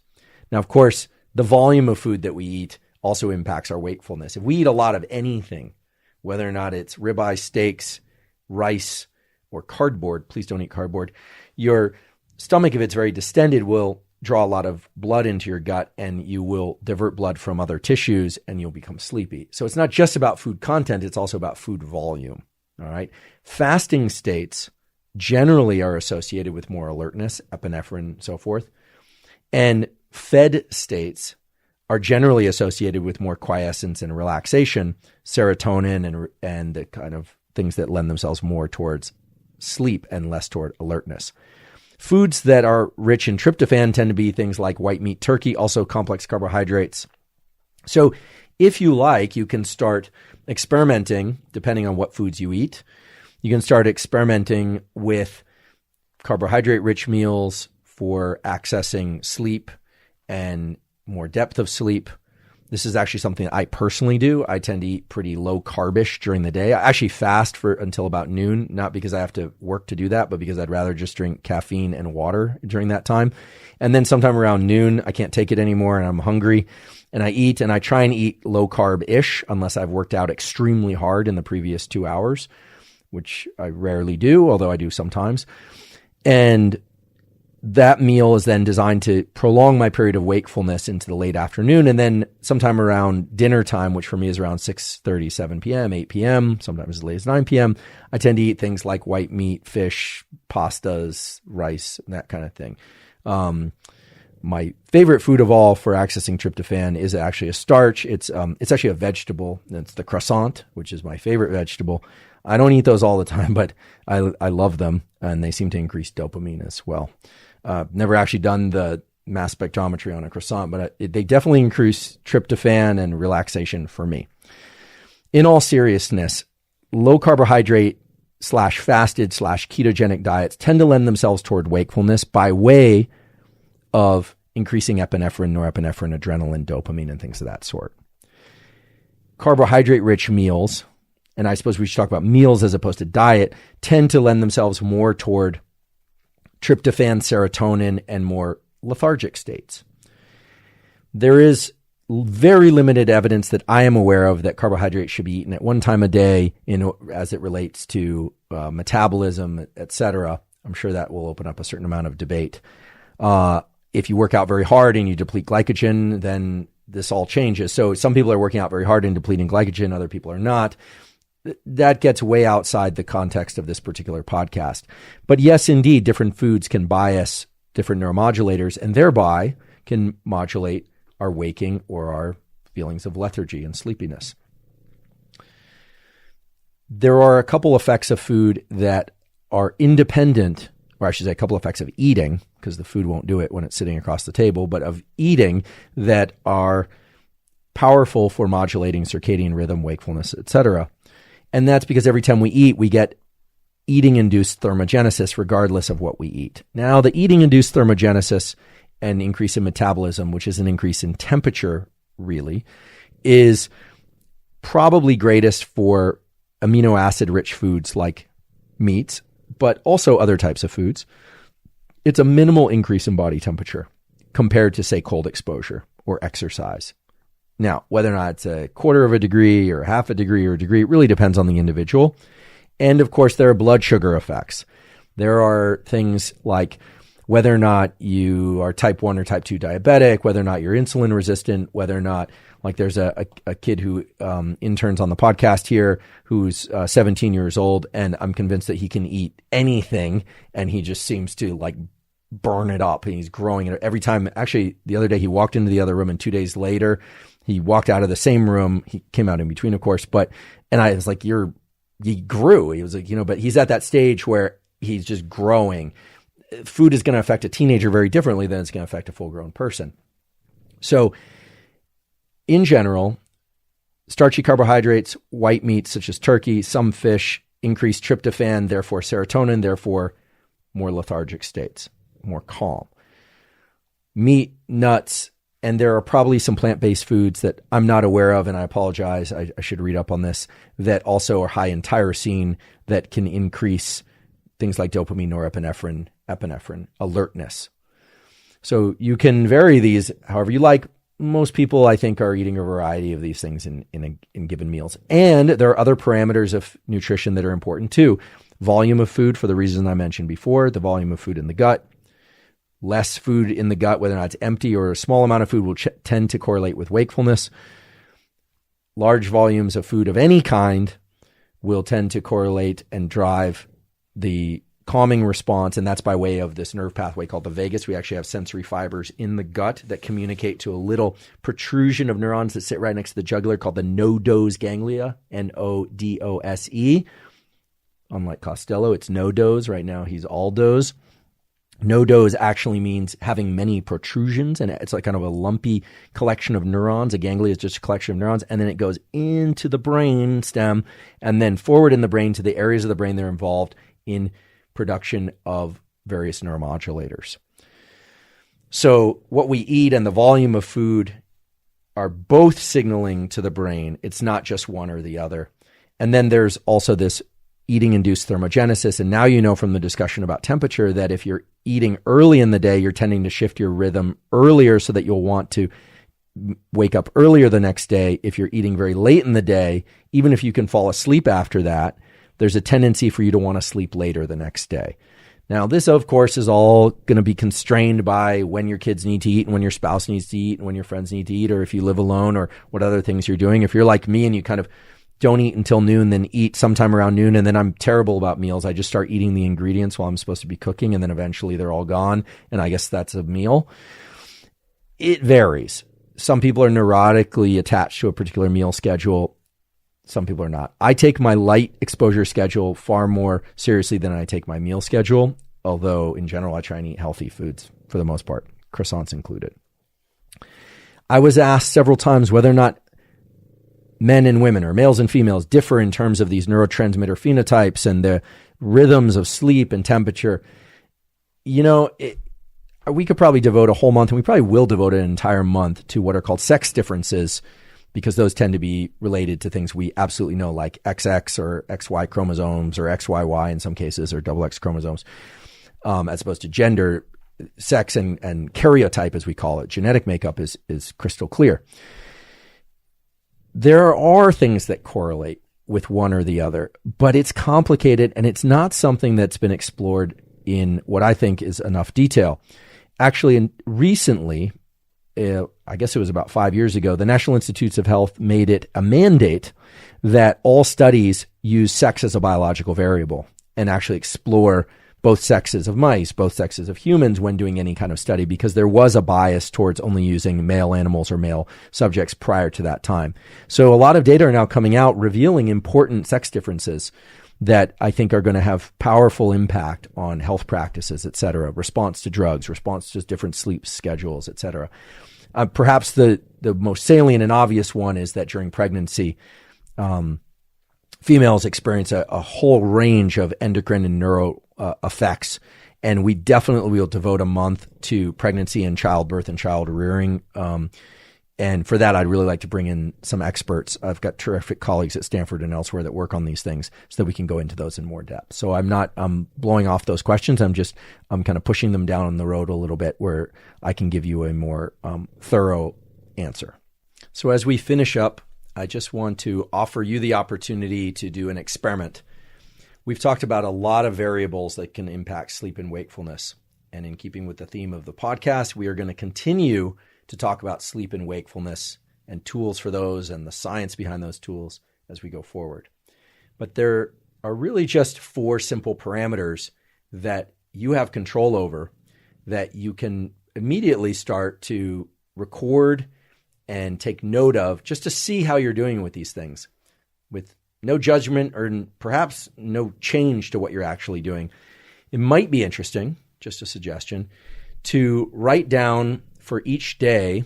Now, of course, the volume of food that we eat also impacts our wakefulness. If we eat a lot of anything, whether or not it's ribeye steaks, rice, or cardboard, please don't eat cardboard, your stomach, if it's very distended, will draw a lot of blood into your gut and you will divert blood from other tissues and you'll become sleepy. So it's not just about food content, it's also about food volume. All right. Fasting states generally are associated with more alertness, epinephrine, so forth. And fed states are generally associated with more quiescence and relaxation, serotonin and the kind of things that lend themselves more towards sleep and less toward alertness. Foods that are rich in tryptophan tend to be things like white meat, turkey, also complex carbohydrates. So if you like, you can start experimenting, depending on what foods you eat. You can start experimenting with carbohydrate-rich meals for accessing sleep and more depth of sleep. This is actually something I personally do. I tend to eat pretty low carbish during the day. I actually fast until about noon, not because I have to work to do that, but because I'd rather just drink caffeine and water during that time. And then sometime around noon, I can't take it anymore and I'm hungry and I eat, and I try and eat low carb-ish unless I've worked out extremely hard in the previous 2 hours, which I rarely do, although I do sometimes. And that meal is then designed to prolong my period of wakefulness into the late afternoon. And then sometime around dinner time, which for me is around 6:30, 7 p.m., 8 p.m., sometimes as late as 9 p.m., I tend to eat things like white meat, fish, pastas, rice, and that kind of thing. My favorite food of all for accessing tryptophan is actually a starch. It's actually a vegetable. It's the croissant, which is my favorite vegetable. I don't eat those all the time, but I love them, and they seem to increase dopamine as well. Never actually done the mass spectrometry on a croissant, but they definitely increase tryptophan and relaxation for me. In all seriousness, low carbohydrate / fasted / ketogenic diets tend to lend themselves toward wakefulness by way of increasing epinephrine, norepinephrine, adrenaline, dopamine, and things of that sort. Carbohydrate-rich meals, and I suppose we should talk about meals as opposed to diet, tend to lend themselves more toward tryptophan, serotonin, and more lethargic states. There is very limited evidence that I am aware of that carbohydrates should be eaten at one time a day as it relates to metabolism, etc. I'm sure that will open up a certain amount of debate. If you work out very hard and you deplete glycogen, then this all changes. So some people are working out very hard and depleting glycogen, other people are not. That gets way outside the context of this particular podcast. But yes, indeed, different foods can bias different neuromodulators and thereby can modulate our waking or our feelings of lethargy and sleepiness. There are a couple effects of food that are independent, or I should say a couple effects of eating, because the food won't do it when it's sitting across the table, but of eating that are powerful for modulating circadian rhythm, wakefulness, etc. And that's because every time we eat, we get eating-induced thermogenesis regardless of what we eat. Now, the eating-induced thermogenesis and increase in metabolism, which is an increase in temperature, really, is probably greatest for amino acid-rich foods like meats, but also other types of foods. It's a minimal increase in body temperature compared to, say, cold exposure or exercise. Now, whether or not it's a quarter of a degree or half a degree or a degree, it really depends on the individual. And of course, there are blood sugar effects. There are things like whether or not you are type 1 or type 2 diabetic, whether or not you're insulin resistant, whether or not Like there's a kid who interns on the podcast here who's 17 years old, and I'm convinced that he can eat anything, and he just seems to like burn it up, and he's growing it every time. Actually, the other day he walked into the other room, and 2 days later he walked out of the same room. He came out in between, of course, and I was like, he grew. He was like, but he's at that stage where he's just growing. Food is going to affect a teenager very differently than it's going to affect a full-grown person. So in general, starchy carbohydrates, white meats such as turkey, some fish, increased tryptophan, therefore serotonin, therefore more lethargic states, more calm. Meat, nuts, and there are probably some plant-based foods that I'm not aware of, and I apologize, I should read up on this, that also are high in tyrosine that can increase things like dopamine, norepinephrine, epinephrine, alertness. So you can vary these however you like. Most people, I think, are eating a variety of these things in given meals. And there are other parameters of nutrition that are important too. Volume of food, for the reason I mentioned before, the volume of food in the gut. Less food in the gut, whether or not it's empty or a small amount of food, will tend to correlate with wakefulness. Large volumes of food of any kind will tend to correlate and drive the calming response, and that's by way of this nerve pathway called the vagus. We actually have sensory fibers in the gut that communicate to a little protrusion of neurons that sit right next to the jugular called the nodose ganglia, N-O-D-O-S-E. Unlike Costello, it's no-dose. Right now, he's all-dose. No-dose actually means having many protrusions, and it's like kind of a lumpy collection of neurons. A ganglia is just a collection of neurons, and then it goes into the brain stem and then forward in the brain to the areas of the brain that are involved in production of various neuromodulators. So what we eat and the volume of food are both signaling to the brain. It's not just one or the other. And then there's also this eating-induced thermogenesis. And now you know from the discussion about temperature that if you're eating early in the day, you're tending to shift your rhythm earlier so that you'll want to wake up earlier the next day. If you're eating very late in the day, even if you can fall asleep after that, there's a tendency for you to want to sleep later the next day. Now, this, of course, is all going to be constrained by when your kids need to eat and when your spouse needs to eat and when your friends need to eat, or if you live alone or what other things you're doing. If you're like me and you kind of don't eat until noon, then eat sometime around noon, and then I'm terrible about meals. I just start eating the ingredients while I'm supposed to be cooking, and then eventually they're all gone, and I guess that's a meal. It varies. Some people are neurotically attached to a particular meal schedule. Some people are not. I take my light exposure schedule far more seriously than I take my meal schedule, although in general I try and eat healthy foods for the most part, croissants included. I was asked several times whether or not men and women or males and females differ in terms of these neurotransmitter phenotypes and the rhythms of sleep and temperature. We could probably devote a whole month, and we probably will devote an entire month to what are called sex differences, because those tend to be related to things we absolutely know, like XX or XY chromosomes, or XYY in some cases, or XX chromosomes, as opposed to gender. Sex and karyotype, as we call it, genetic makeup, is crystal clear. There are things that correlate with one or the other, but it's complicated, and it's not something that's been explored in what I think is enough detail. Actually, recently, I guess it was about 5 years ago, the National Institutes of Health made it a mandate that all studies use sex as a biological variable and actually explore both sexes of mice, both sexes of humans when doing any kind of study, because there was a bias towards only using male animals or male subjects prior to that time. So a lot of data are now coming out revealing important sex differences that I think are going to have powerful impact on health practices, et cetera, response to drugs, response to different sleep schedules, et cetera. Perhaps the most salient and obvious one is that during pregnancy, females experience a whole range of endocrine and neuro effects. And we definitely will devote a month to pregnancy and childbirth and child rearing. And for that, I'd really like to bring in some experts. I've got terrific colleagues at Stanford and elsewhere that work on these things so that we can go into those in more depth. So I'm not blowing off those questions. I'm kind of pushing them down on the road a little bit where I can give you a more thorough answer. So as we finish up, I just want to offer you the opportunity to do an experiment. We've talked about a lot of variables that can impact sleep and wakefulness. And in keeping with the theme of the podcast, we are going to continue to talk about sleep and wakefulness and tools for those and the science behind those tools as we go forward. But there are really just 4 simple parameters that you have control over that you can immediately start to record and take note of just to see how you're doing with these things with no judgment or perhaps no change to what you're actually doing. It might be interesting, just a suggestion, to write down for each day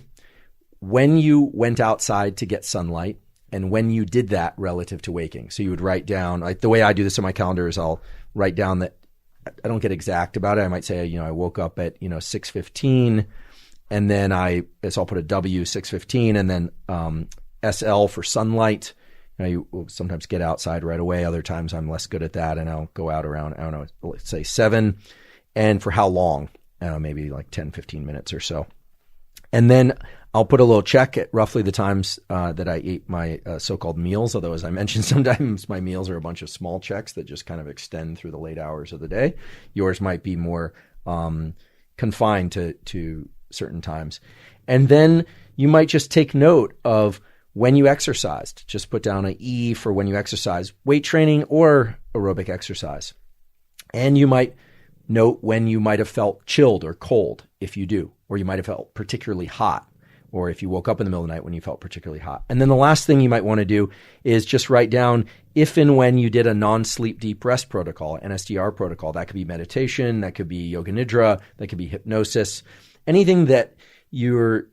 when you went outside to get sunlight and when you did that relative to waking. So you would write down, like the way I do this in my calendar is I'll write down that I don't get exact about it. I might say, I woke up at, 6:15 and then I'll put a W 6:15 and then SL for sunlight. You will sometimes get outside right away. Other times I'm less good at that and I'll go out around, let's say 7. And for how long? Maybe like 10, 15 minutes or so. And then I'll put a little check at roughly the times that I ate my so-called meals. Although, as I mentioned, sometimes my meals are a bunch of small checks that just kind of extend through the late hours of the day. Yours might be more confined to certain times. And then you might just take note of when you exercised. Just put down an E for when you exercise, weight training or aerobic exercise. And you might note when you might have felt chilled or cold, if you do, or you might have felt particularly hot, or if you woke up in the middle of the night when you felt particularly hot. And then the last thing you might want to do is just write down if and when you did a non-sleep deep rest protocol, NSDR protocol. That could be meditation, that could be yoga nidra, that could be hypnosis, anything that you're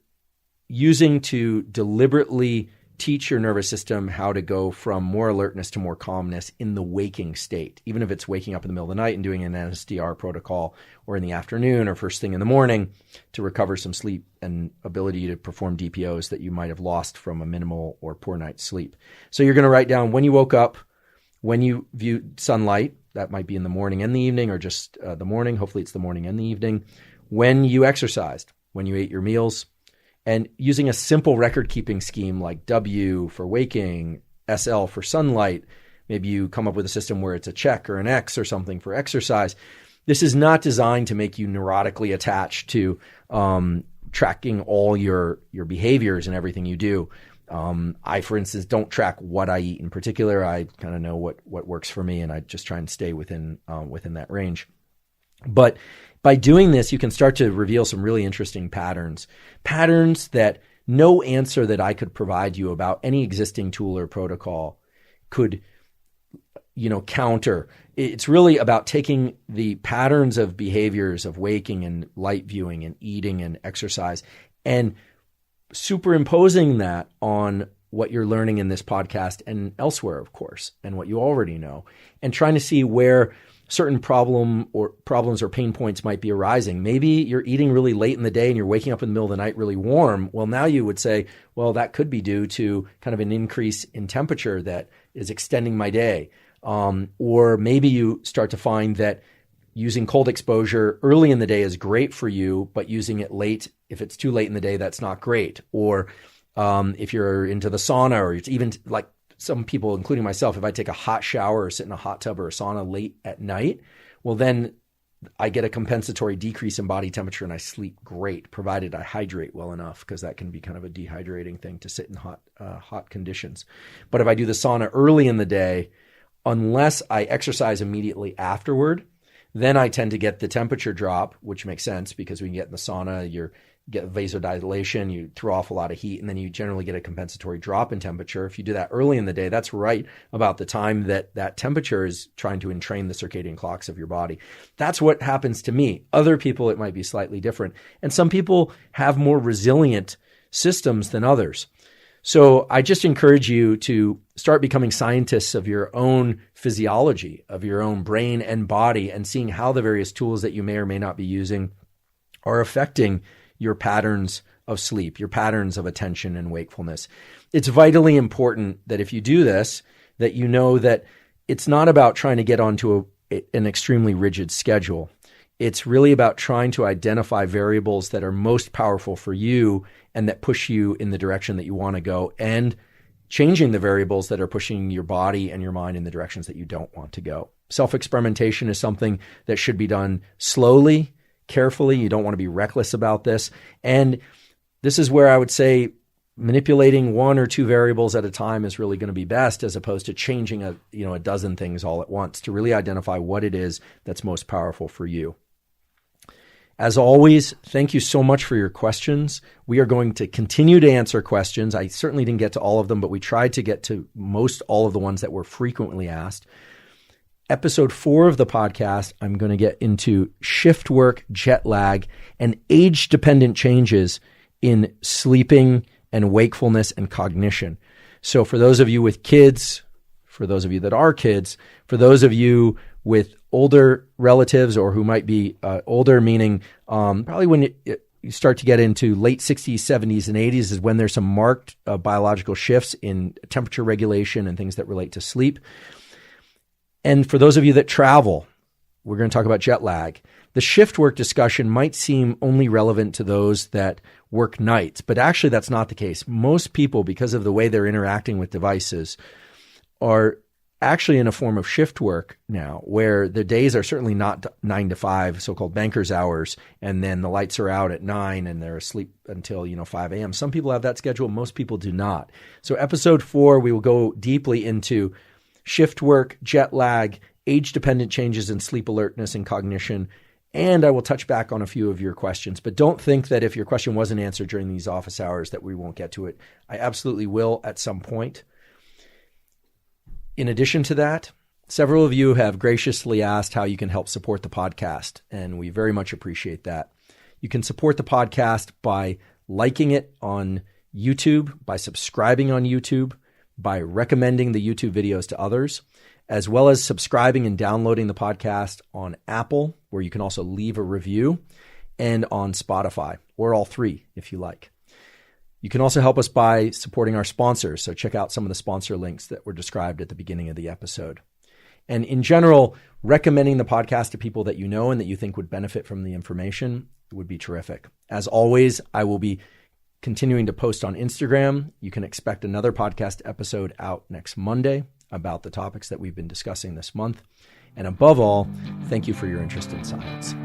using to deliberately teach your nervous system how to go from more alertness to more calmness in the waking state, even if it's waking up in the middle of the night and doing an NSDR protocol, or in the afternoon or first thing in the morning to recover some sleep and ability to perform DPOs that you might have lost from a minimal or poor night's sleep. So you're going to write down when you woke up, when you viewed sunlight, that might be in the morning and the evening, or just the morning. Hopefully it's the morning and the evening. When you exercised, when you ate your meals, and using a simple record-keeping scheme like W for waking, SL for sunlight. Maybe you come up with a system where it's a check or an X or something for exercise. This is not designed to make you neurotically attached to tracking all your behaviors and everything you do. I, for instance, don't track what I eat in particular. I kind of know what works for me, and I just try and stay within that range. But by doing this, you can start to reveal some really interesting patterns that no answer that I could provide you about any existing tool or protocol could, counter. It's really about taking the patterns of behaviors of waking and light viewing and eating and exercise and superimposing that on what you're learning in this podcast and elsewhere, of course, and what you already know, and trying to see where certain problems or pain points might be arising. Maybe you're eating really late in the day and you're waking up in the middle of the night really warm. Well, now you would say, well, that could be due to kind of an increase in temperature that is extending my day. Or maybe you start to find that using cold exposure early in the day is great for you, but using it late, if it's too late in the day, that's not great. Or if you're into the sauna, or it's even like some people, including myself, if I take a hot shower or sit in a hot tub or a sauna late at night, well, then I get a compensatory decrease in body temperature and I sleep great, provided I hydrate well enough, because that can be kind of a dehydrating thing to sit in hot conditions. But if I do the sauna early in the day, unless I exercise immediately afterward, then I tend to get the temperature drop, which makes sense because when you get in the sauna, you get vasodilation, you throw off a lot of heat, and then you generally get a compensatory drop in temperature. If you do that early in the day, that's right about the time that temperature is trying to entrain the circadian clocks of your body. That's what happens to me. Other people, it might be slightly different. And some people have more resilient systems than others. So I just encourage you to start becoming scientists of your own physiology, of your own brain and body, and seeing how the various tools that you may or may not be using are affecting your patterns of sleep, your patterns of attention and wakefulness. It's vitally important that if you do this, that you know that it's not about trying to get onto an extremely rigid schedule. It's really about trying to identify variables that are most powerful for you and that push you in the direction that you want to go, and changing the variables that are pushing your body and your mind in the directions that you don't want to go. Self-experimentation is something that should be done slowly, carefully. You don't want to be reckless about this. And this is where I would say manipulating one or two variables at a time is really going to be best, as opposed to changing a dozen things all at once, to really identify what it is that's most powerful for you. As always, thank you so much for your questions. We are going to continue to answer questions. I certainly didn't get to all of them, but we tried to get to most all of the ones that were frequently asked. Episode 4 of the podcast, I'm going to get into shift work, jet lag, and age-dependent changes in sleeping and wakefulness and cognition. So for those of you with kids, for those of you that are kids, for those of you with older relatives, or who might be older, meaning probably when you start to get into late 60s, 70s, and 80s is when there's some marked biological shifts in temperature regulation and things that relate to sleep. And for those of you that travel, we're going to talk about jet lag. The shift work discussion might seem only relevant to those that work nights, but actually that's not the case. Most people, because of the way they're interacting with devices, are actually in a form of shift work now, where the days are certainly not 9 to 5, so-called banker's hours, and then the lights are out at 9 and they're asleep until 5 a.m. Some people have that schedule. Most people do not. So episode 4, we will go deeply into shift work, jet lag, age-dependent changes in sleep alertness and cognition, and I will touch back on a few of your questions. But don't think that if your question wasn't answered during these office hours that we won't get to it. I absolutely will at some point. In addition to that, several of you have graciously asked how you can help support the podcast, and we very much appreciate that. You can support the podcast by liking it on YouTube, by subscribing on YouTube, by recommending the YouTube videos to others, as well as subscribing and downloading the podcast on Apple, where you can also leave a review, and on Spotify, or all three if you like. You can also help us by supporting our sponsors. So check out some of the sponsor links that were described at the beginning of the episode. And in general, recommending the podcast to people that you know and that you think would benefit from the information would be terrific. As always, I will be continuing to post on Instagram. You can expect another podcast episode out next Monday about the topics that we've been discussing this month. And above all, thank you for your interest in science.